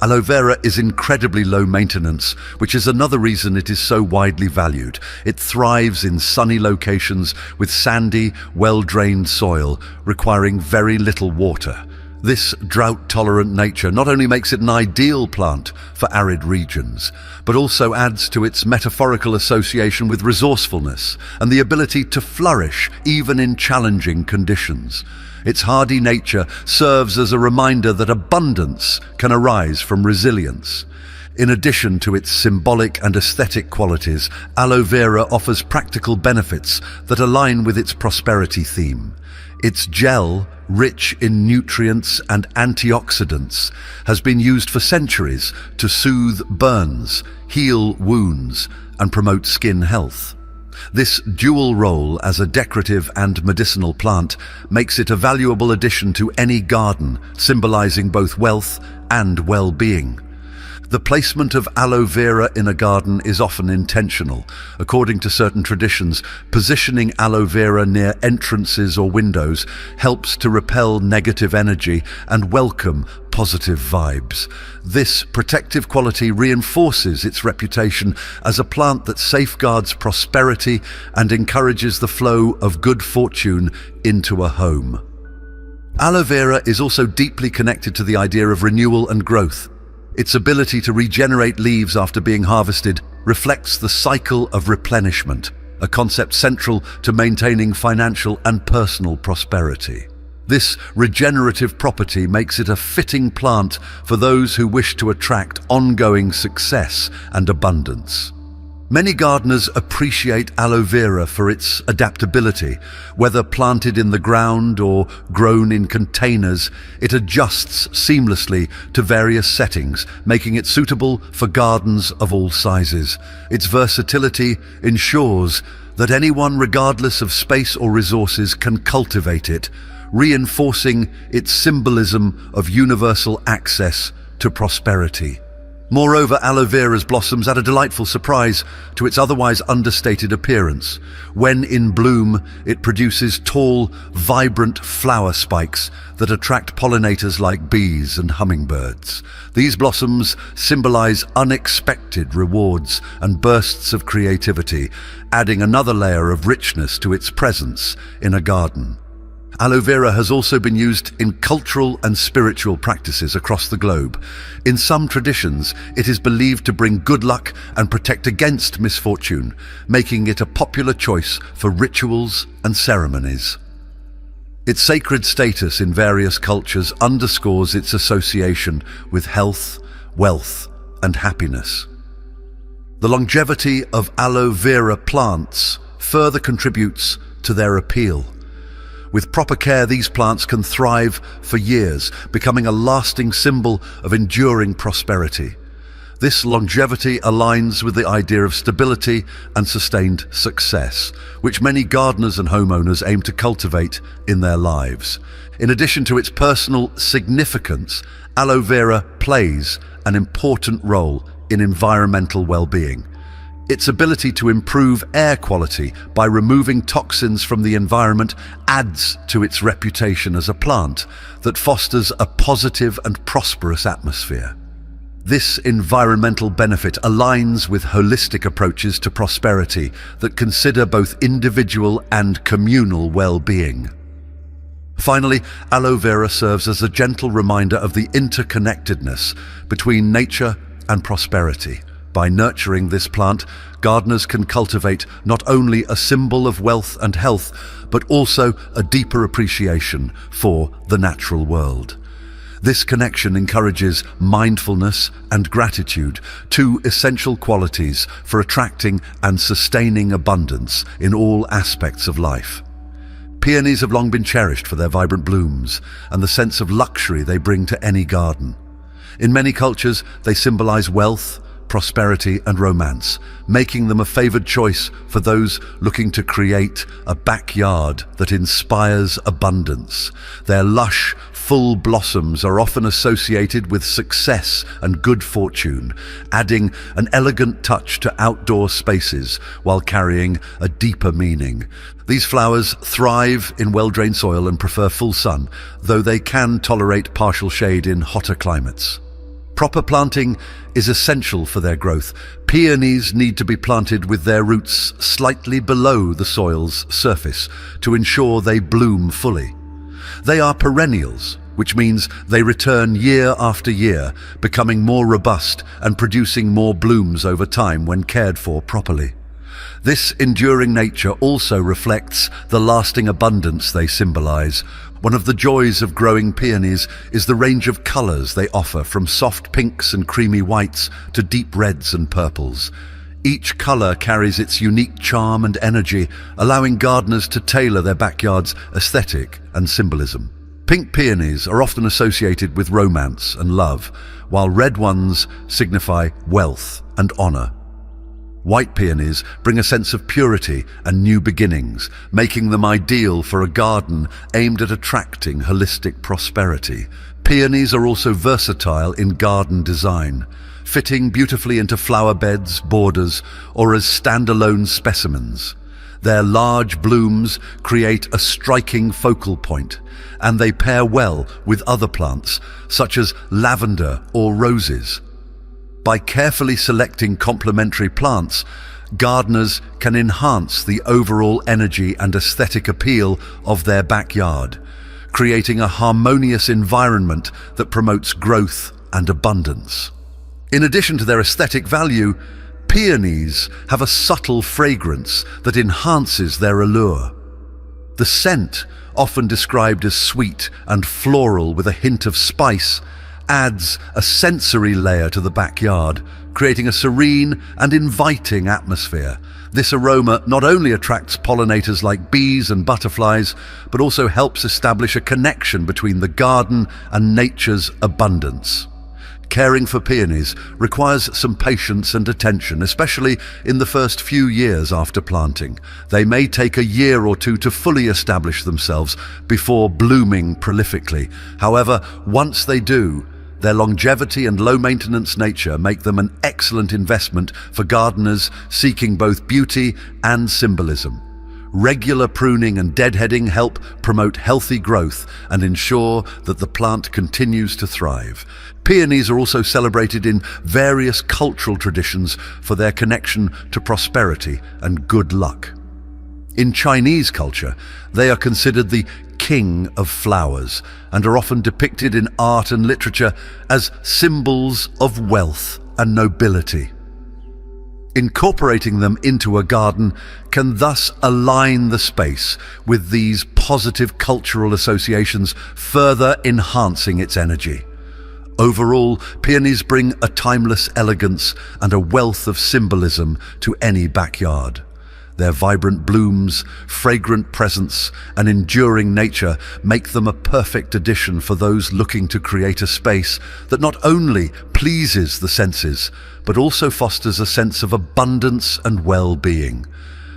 Aloe vera is incredibly low maintenance, which is another reason it is so widely valued. It thrives in sunny locations with sandy, well-drained soil, requiring very little water. This drought-tolerant nature not only makes it an ideal plant for arid regions, but also adds to its metaphorical association with resourcefulness and the ability to flourish even in challenging conditions. Its hardy nature serves as a reminder that abundance can arise from resilience. In addition to its symbolic and aesthetic qualities, aloe vera offers practical benefits that align with its prosperity theme. Its gel, rich in nutrients and antioxidants, has been used for centuries to soothe burns, heal wounds, and promote skin health. This dual role as a decorative and medicinal plant makes it a valuable addition to any garden, symbolizing both wealth and well-being. The placement of aloe vera in a garden is often intentional. According to certain traditions, positioning aloe vera near entrances or windows helps to repel negative energy and welcome positive vibes. This protective quality reinforces its reputation as a plant that safeguards prosperity and encourages the flow of good fortune into a home. Aloe vera is also deeply connected to the idea of renewal and growth. Its ability to regenerate leaves after being harvested reflects the cycle of replenishment, a concept central to maintaining financial and personal prosperity. This regenerative property makes it a fitting plant for those who wish to attract ongoing success and abundance. Many gardeners appreciate aloe vera for its adaptability. Whether planted in the ground or grown in containers, it adjusts seamlessly to various settings, making it suitable for gardens of all sizes. Its versatility ensures that anyone, regardless of space or resources, can cultivate it, reinforcing its symbolism of universal access to prosperity. Moreover, aloe vera's blossoms add a delightful surprise to its otherwise understated appearance. When in bloom, it produces tall, vibrant flower spikes that attract pollinators like bees and hummingbirds. These blossoms symbolize unexpected rewards and bursts of creativity, adding another layer of richness to its presence in a garden. Aloe vera has also been used in cultural and spiritual practices across the globe. In some traditions, it is believed to bring good luck and protect against misfortune, making it a popular choice for rituals and ceremonies. Its sacred status in various cultures underscores its association with health, wealth, and happiness. The longevity of aloe vera plants further contributes to their appeal. With proper care, these plants can thrive for years, becoming a lasting symbol of enduring prosperity. This longevity aligns with the idea of stability and sustained success, which many gardeners and homeowners aim to cultivate in their lives. In addition to its personal significance, aloe vera plays an important role in environmental well-being. Its ability to improve air quality by removing toxins from the environment adds to its reputation as a plant that fosters a positive and prosperous atmosphere. This environmental benefit aligns with holistic approaches to prosperity that consider both individual and communal well-being. Finally, aloe vera serves as a gentle reminder of the interconnectedness between nature and prosperity. By nurturing this plant, gardeners can cultivate not only a symbol of wealth and health, but also a deeper appreciation for the natural world. This connection encourages mindfulness and gratitude, two essential qualities for attracting and sustaining abundance in all aspects of life. Peonies have long been cherished for their vibrant blooms and the sense of luxury they bring to any garden. In many cultures, they symbolize wealth, prosperity and romance, making them a favored choice for those looking to create a backyard that inspires abundance. Their lush, full blossoms are often associated with success and good fortune, adding an elegant touch to outdoor spaces while carrying a deeper meaning. These flowers thrive in well-drained soil and prefer full sun, though they can tolerate partial shade in hotter climates. Proper planting is essential for their growth. Peonies need to be planted with their roots slightly below the soil's surface to ensure they bloom fully. They are perennials, which means they return year after year, becoming more robust and producing more blooms over time when cared for properly. This enduring nature also reflects the lasting abundance they symbolize. One of the joys of growing peonies is the range of colors they offer, from soft pinks and creamy whites to deep reds and purples. Each color carries its unique charm and energy, allowing gardeners to tailor their backyard's aesthetic and symbolism. Pink peonies are often associated with romance and love, while red ones signify wealth and honor. White peonies bring a sense of purity and new beginnings, making them ideal for a garden aimed at attracting holistic prosperity. Peonies are also versatile in garden design, fitting beautifully into flower beds, borders, or as standalone specimens. Their large blooms create a striking focal point, and they pair well with other plants, such as lavender or roses. By carefully selecting complementary plants, gardeners can enhance the overall energy and aesthetic appeal of their backyard, creating a harmonious environment that promotes growth and abundance. In addition to their aesthetic value, peonies have a subtle fragrance that enhances their allure. The scent, often described as sweet and floral with a hint of spice, adds a sensory layer to the backyard, creating a serene and inviting atmosphere. This aroma not only attracts pollinators like bees and butterflies, but also helps establish a connection between the garden and nature's abundance. Caring for peonies requires some patience and attention, especially in the first few years after planting. They may take a year or two to fully establish themselves before blooming prolifically. However, once they do, their longevity and low-maintenance nature make them an excellent investment for gardeners seeking both beauty and symbolism. Regular pruning and deadheading help promote healthy growth and ensure that the plant continues to thrive. Peonies are also celebrated in various cultural traditions for their connection to prosperity and good luck. In Chinese culture, they are considered the king of flowers and are often depicted in art and literature as symbols of wealth and nobility. Incorporating them into a garden can thus align the space with these positive cultural associations, further enhancing its energy. Overall, peonies bring a timeless elegance and a wealth of symbolism to any backyard. Their vibrant blooms, fragrant presence, and enduring nature make them a perfect addition for those looking to create a space that not only pleases the senses, but also fosters a sense of abundance and well-being.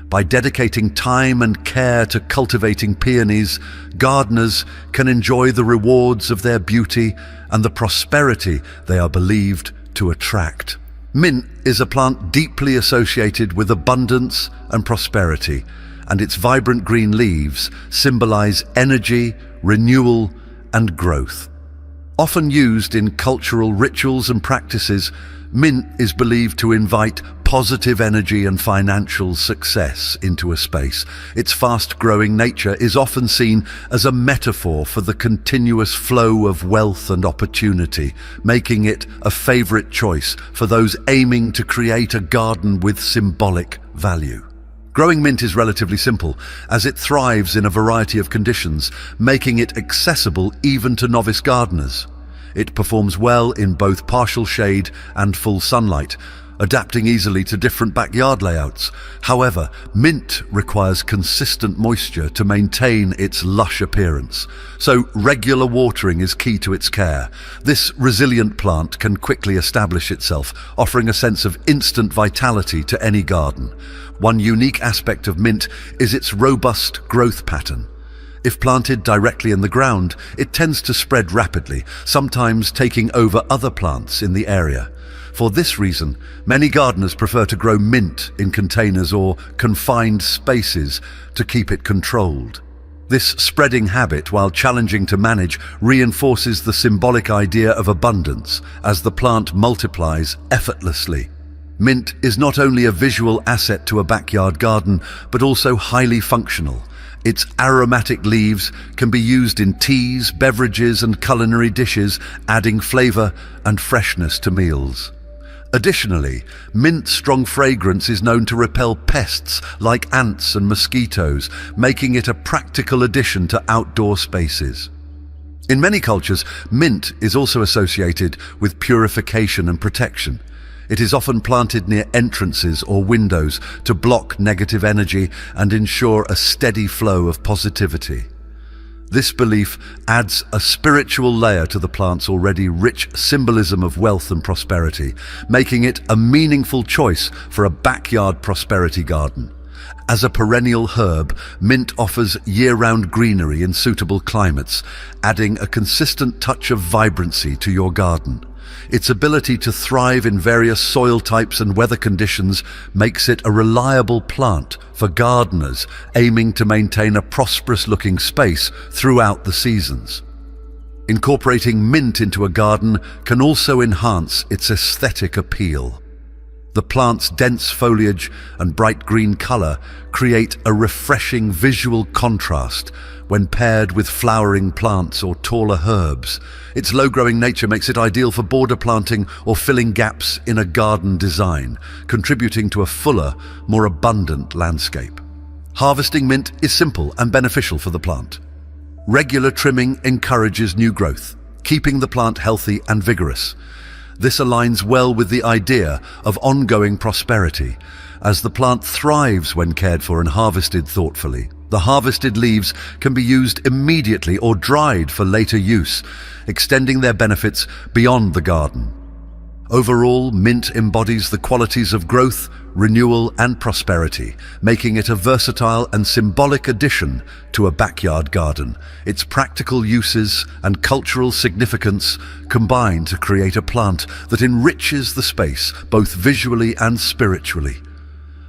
By dedicating time and care to cultivating peonies, gardeners can enjoy the rewards of their beauty and the prosperity they are believed to attract. Mint is a plant deeply associated with abundance and prosperity, and its vibrant green leaves symbolize energy, renewal, and growth. Often used in cultural rituals and practices, mint is believed to invite positive energy and financial success into a space. Its fast-growing nature is often seen as a metaphor for the continuous flow of wealth and opportunity, making it a favorite choice for those aiming to create a garden with symbolic value. Growing mint is relatively simple, as it thrives in a variety of conditions, making it accessible even to novice gardeners. It performs well in both partial shade and full sunlight, adapting easily to different backyard layouts. However, mint requires consistent moisture to maintain its lush appearance, so regular watering is key to its care. This resilient plant can quickly establish itself, offering a sense of instant vitality to any garden. One unique aspect of mint is its robust growth pattern. If planted directly in the ground, it tends to spread rapidly, sometimes taking over other plants in the area. For this reason, many gardeners prefer to grow mint in containers or confined spaces to keep it controlled. This spreading habit, while challenging to manage, reinforces the symbolic idea of abundance as the plant multiplies effortlessly. Mint is not only a visual asset to a backyard garden, but also highly functional. Its aromatic leaves can be used in teas, beverages, and culinary dishes, adding flavor and freshness to meals. Additionally, mint's strong fragrance is known to repel pests like ants and mosquitoes, making it a practical addition to outdoor spaces. In many cultures, mint is also associated with purification and protection. It is often planted near entrances or windows to block negative energy and ensure a steady flow of positivity. This belief adds a spiritual layer to the plant's already rich symbolism of wealth and prosperity, making it a meaningful choice for a backyard prosperity garden. As a perennial herb, mint offers year-round greenery in suitable climates, adding a consistent touch of vibrancy to your garden. Its ability to thrive in various soil types and weather conditions makes it a reliable plant for gardeners aiming to maintain a prosperous-looking space throughout the seasons. Incorporating mint into a garden can also enhance its aesthetic appeal. The plant's dense foliage and bright green color create a refreshing visual contrast when paired with flowering plants or taller herbs. Its low-growing nature makes it ideal for border planting or filling gaps in a garden design, contributing to a fuller, more abundant landscape. Harvesting mint is simple and beneficial for the plant. Regular trimming encourages new growth, keeping the plant healthy and vigorous. This aligns well with the idea of ongoing prosperity, as the plant thrives when cared for and harvested thoughtfully. The harvested leaves can be used immediately or dried for later use, extending their benefits beyond the garden. Overall, mint embodies the qualities of growth, renewal, and prosperity, making it a versatile and symbolic addition to a backyard garden. Its practical uses and cultural significance combine to create a plant that enriches the space both visually and spiritually.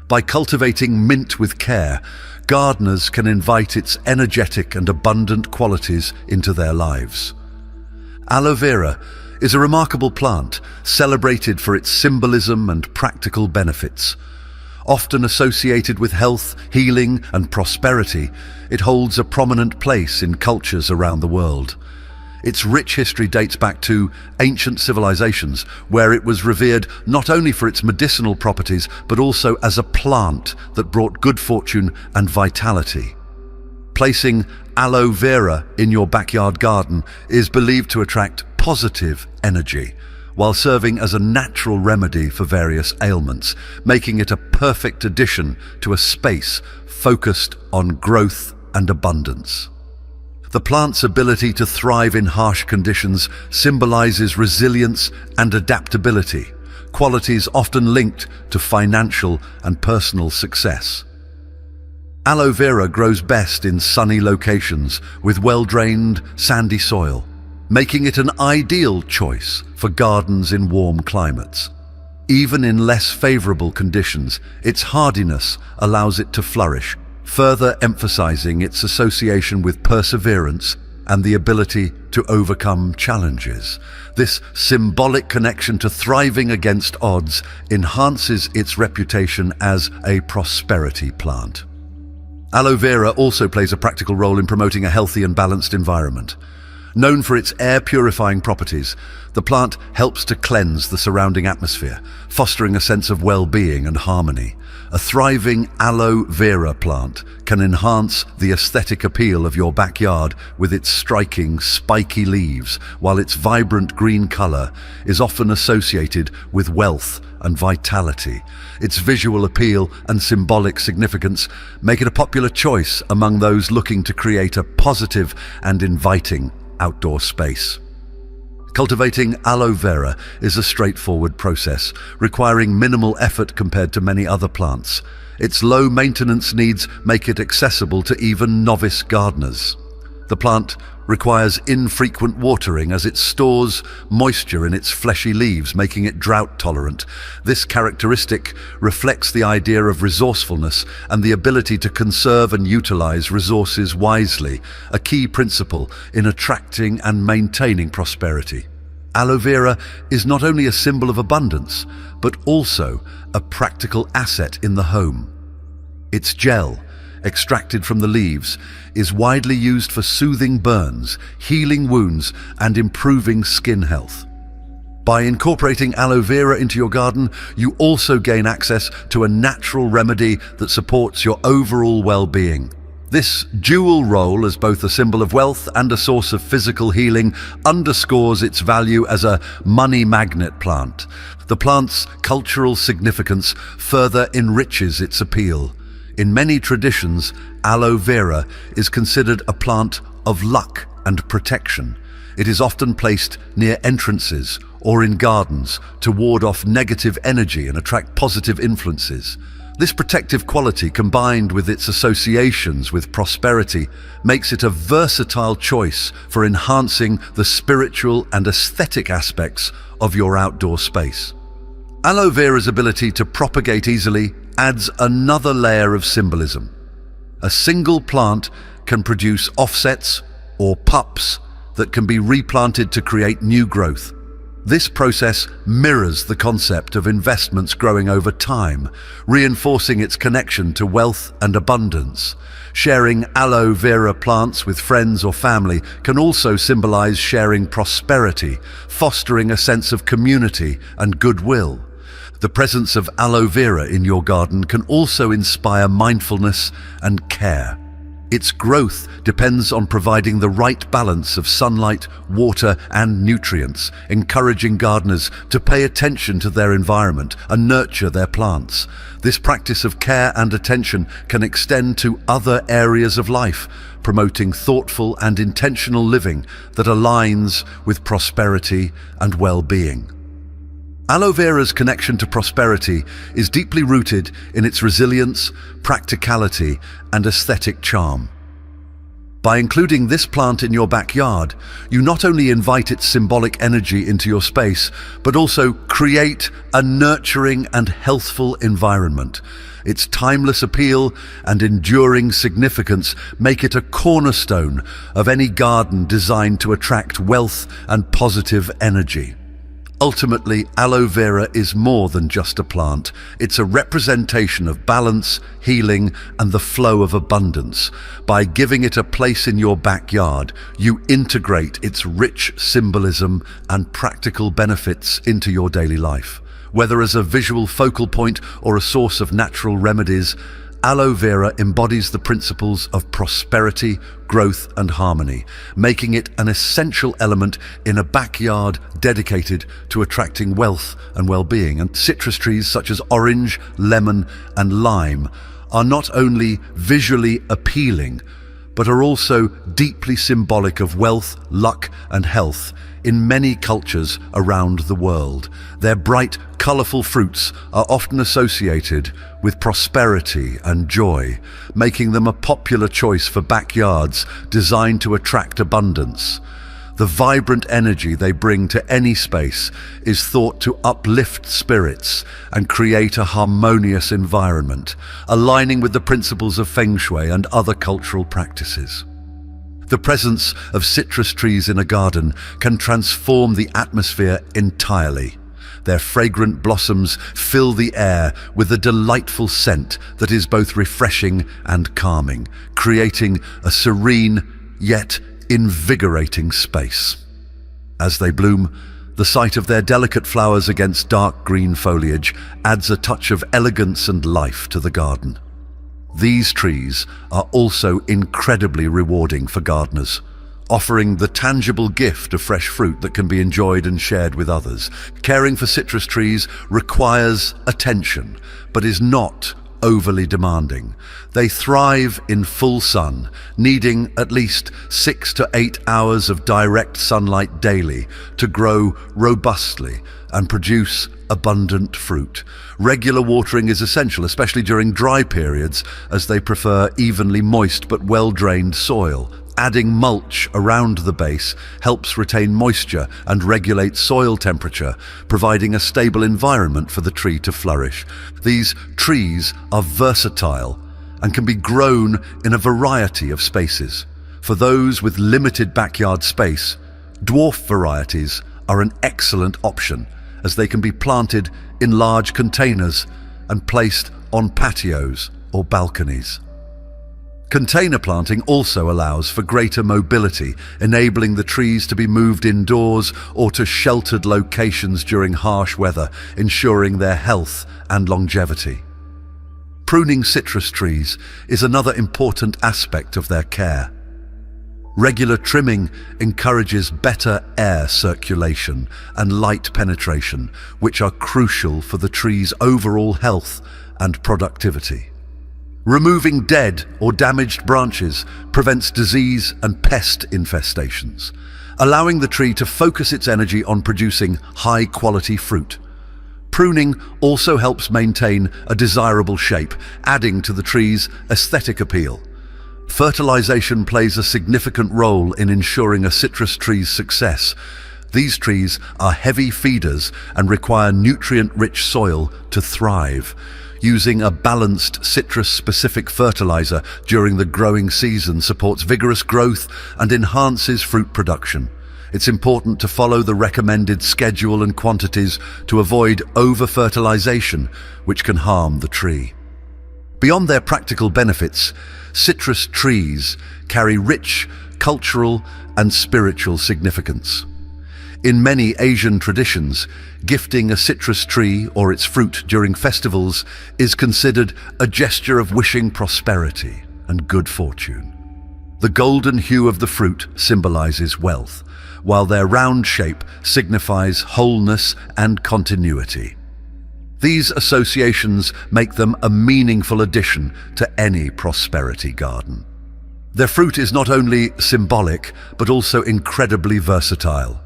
By cultivating mint with care, gardeners can invite its energetic and abundant qualities into their lives. Aloe vera is a remarkable plant, celebrated for its symbolism and practical benefits. Often associated with health, healing, and prosperity, it holds a prominent place in cultures around the world. Its rich history dates back to ancient civilizations, where it was revered not only for its medicinal properties, but also as a plant that brought good fortune and vitality. Placing aloe vera in your backyard garden is believed to attract positive energy, while serving as a natural remedy for various ailments, making it a perfect addition to a space focused on growth and abundance. The plant's ability to thrive in harsh conditions symbolizes resilience and adaptability, qualities often linked to financial and personal success. Aloe vera grows best in sunny locations with well-drained, sandy soil, making it an ideal choice for gardens in warm climates. Even in less favorable conditions, its hardiness allows it to flourish, further emphasizing its association with perseverance and the ability to overcome challenges. This symbolic connection to thriving against odds enhances its reputation as a prosperity plant. Aloe vera also plays a practical role in promoting a healthy and balanced environment. Known for its air-purifying properties, the plant helps to cleanse the surrounding atmosphere, fostering a sense of well-being and harmony. A thriving aloe vera plant can enhance the aesthetic appeal of your backyard with its striking, spiky leaves, while its vibrant green color is often associated with wealth and vitality. Its visual appeal and symbolic significance make it a popular choice among those looking to create a positive and inviting outdoor space. Cultivating aloe vera is a straightforward process, requiring minimal effort compared to many other plants. Its low maintenance needs make it accessible to even novice gardeners. The plant requires infrequent watering as it stores moisture in its fleshy leaves, making it drought tolerant. This characteristic reflects the idea of resourcefulness and the ability to conserve and utilize resources wisely, a key principle in attracting and maintaining prosperity. Aloe vera is not only a symbol of abundance, but also a practical asset in the home. Its gel, extracted from the leaves, is widely used for soothing burns, healing wounds, and improving skin health. By incorporating aloe vera into your garden, you also gain access to a natural remedy that supports your overall well-being. This dual role as both a symbol of wealth and a source of physical healing underscores its value as a money magnet plant. The plant's cultural significance further enriches its appeal. In many traditions, aloe vera is considered a plant of luck and protection. It is often placed near entrances or in gardens to ward off negative energy and attract positive influences. This protective quality, combined with its associations with prosperity, makes it a versatile choice for enhancing the spiritual and aesthetic aspects of your outdoor space. Aloe vera's ability to propagate easily adds another layer of symbolism. A single plant can produce offsets or pups that can be replanted to create new growth. This process mirrors the concept of investments growing over time, reinforcing its connection to wealth and abundance. Sharing aloe vera plants with friends or family can also symbolize sharing prosperity, fostering a sense of community and goodwill. The presence of aloe vera in your garden can also inspire mindfulness and care. Its growth depends on providing the right balance of sunlight, water, and nutrients, encouraging gardeners to pay attention to their environment and nurture their plants. This practice of care and attention can extend to other areas of life, promoting thoughtful and intentional living that aligns with prosperity and well-being. Aloe vera's connection to prosperity is deeply rooted in its resilience, practicality, and aesthetic charm. By including this plant in your backyard, you not only invite its symbolic energy into your space, but also create a nurturing and healthful environment. Its timeless appeal and enduring significance make it a cornerstone of any garden designed to attract wealth and positive energy. Ultimately, aloe vera is more than just a plant. It's a representation of balance, healing, and the flow of abundance. By giving it a place in your backyard, you integrate its rich symbolism and practical benefits into your daily life. Whether as a visual focal point or a source of natural remedies, aloe vera embodies the principles of prosperity, growth, and harmony, making it an essential element in a backyard dedicated to attracting wealth and well-being. And citrus trees such as orange, lemon, and lime are not only visually appealing, but are also deeply symbolic of wealth, luck, and health in many cultures around the world. Their bright, colorful fruits are often associated with prosperity and joy, making them a popular choice for backyards designed to attract abundance. The vibrant energy they bring to any space is thought to uplift spirits and create a harmonious environment, aligning with the principles of Feng Shui and other cultural practices. The presence of citrus trees in a garden can transform the atmosphere entirely. Their fragrant blossoms fill the air with a delightful scent that is both refreshing and calming, creating a serene yet invigorating space. As they bloom, the sight of their delicate flowers against dark green foliage adds a touch of elegance and life to the garden. These trees are also incredibly rewarding for gardeners, offering the tangible gift of fresh fruit that can be enjoyed and shared with others. Caring for citrus trees requires attention, but is not overly demanding. They thrive in full sun, needing at least 6 to 8 hours of direct sunlight daily to grow robustly and produce abundant fruit. Regular watering is essential, especially during dry periods, as they prefer evenly moist but well-drained soil. Adding mulch around the base helps retain moisture and regulate soil temperature, providing a stable environment for the tree to flourish. These trees are versatile and can be grown in a variety of spaces. For those with limited backyard space, dwarf varieties are an excellent option, as they can be planted in large containers and placed on patios or balconies. Container planting also allows for greater mobility, enabling the trees to be moved indoors or to sheltered locations during harsh weather, ensuring their health and longevity. Pruning citrus trees is another important aspect of their care. Regular trimming encourages better air circulation and light penetration, which are crucial for the tree's overall health and productivity. Removing dead or damaged branches prevents disease and pest infestations, allowing the tree to focus its energy on producing high-quality fruit. Pruning also helps maintain a desirable shape, adding to the tree's aesthetic appeal. Fertilization plays a significant role in ensuring a citrus tree's success. These trees are heavy feeders and require nutrient-rich soil to thrive. Using a balanced citrus-specific fertilizer during the growing season supports vigorous growth and enhances fruit production. It's important to follow the recommended schedule and quantities to avoid over-fertilization, which can harm the tree. Beyond their practical benefits, citrus trees carry rich cultural and spiritual significance. In many Asian traditions, gifting a citrus tree or its fruit during festivals is considered a gesture of wishing prosperity and good fortune. The golden hue of the fruit symbolizes wealth, while their round shape signifies wholeness and continuity. These associations make them a meaningful addition to any prosperity garden. Their fruit is not only symbolic, but also incredibly versatile.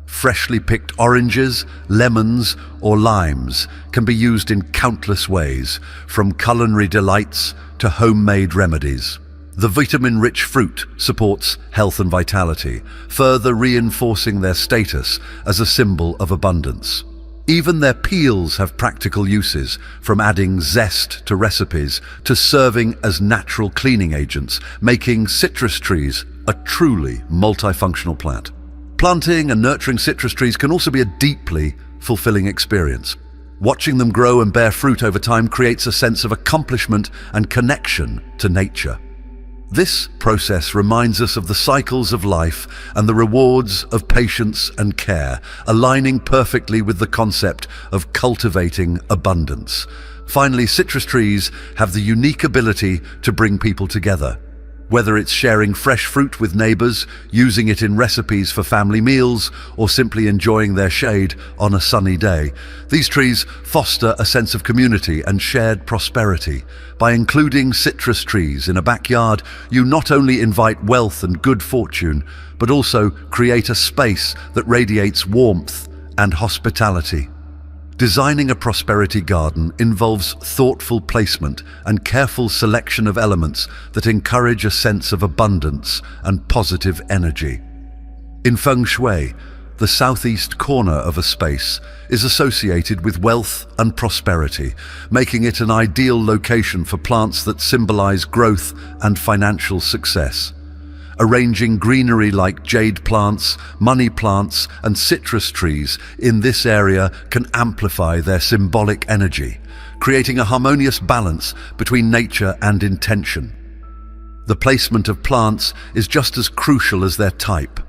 Freshly picked oranges, lemons, or limes can be used in countless ways, from culinary delights to homemade remedies. The vitamin-rich fruit supports health and vitality, further reinforcing their status as a symbol of abundance. Even their peels have practical uses, from adding zest to recipes to serving as natural cleaning agents, making citrus trees a truly multifunctional plant. Planting and nurturing citrus trees can also be a deeply fulfilling experience. Watching them grow and bear fruit over time creates a sense of accomplishment and connection to nature. This process reminds us of the cycles of life and the rewards of patience and care, aligning perfectly with the concept of cultivating abundance. Finally, citrus trees have the unique ability to bring people together. Whether it's sharing fresh fruit with neighbors, using it in recipes for family meals, or simply enjoying their shade on a sunny day, these trees foster a sense of community and shared prosperity. By including citrus trees in a backyard, you not only invite wealth and good fortune, but also create a space that radiates warmth and hospitality. Designing a prosperity garden involves thoughtful placement and careful selection of elements that encourage a sense of abundance and positive energy. In feng shui, the southeast corner of a space is associated with wealth and prosperity, making it an ideal location for plants that symbolize growth and financial success. Arranging greenery like jade plants, money plants, and citrus trees in this area can amplify their symbolic energy, creating a harmonious balance between nature and intention. The placement of plants is just as crucial as their type,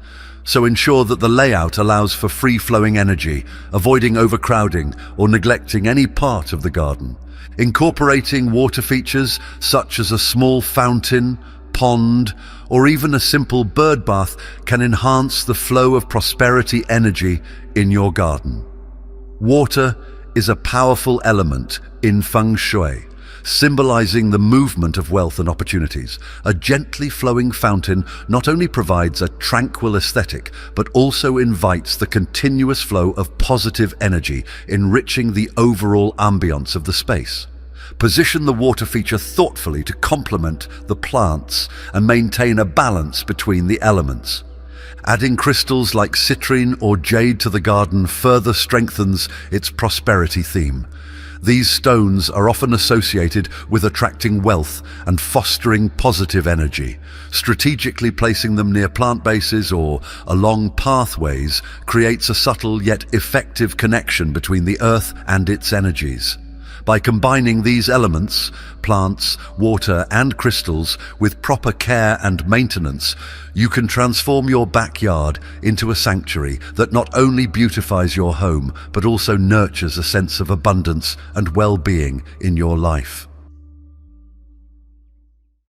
so ensure that the layout allows for free-flowing energy, avoiding overcrowding or neglecting any part of the garden. Incorporating water features such as a small fountain, pond, or even a simple bird bath can enhance the flow of prosperity energy in your garden. Water is a powerful element in feng shui, symbolizing the movement of wealth and opportunities. A gently flowing fountain not only provides a tranquil aesthetic, but also invites the continuous flow of positive energy, enriching the overall ambience of the space. Position the water feature thoughtfully to complement the plants and maintain a balance between the elements. Adding crystals like citrine or jade to the garden further strengthens its prosperity theme. These stones are often associated with attracting wealth and fostering positive energy. Strategically placing them near plant bases or along pathways creates a subtle yet effective connection between the earth and its energies. By combining these elements, plants, water, and crystals, with proper care and maintenance, you can transform your backyard into a sanctuary that not only beautifies your home, but also nurtures a sense of abundance and well-being in your life.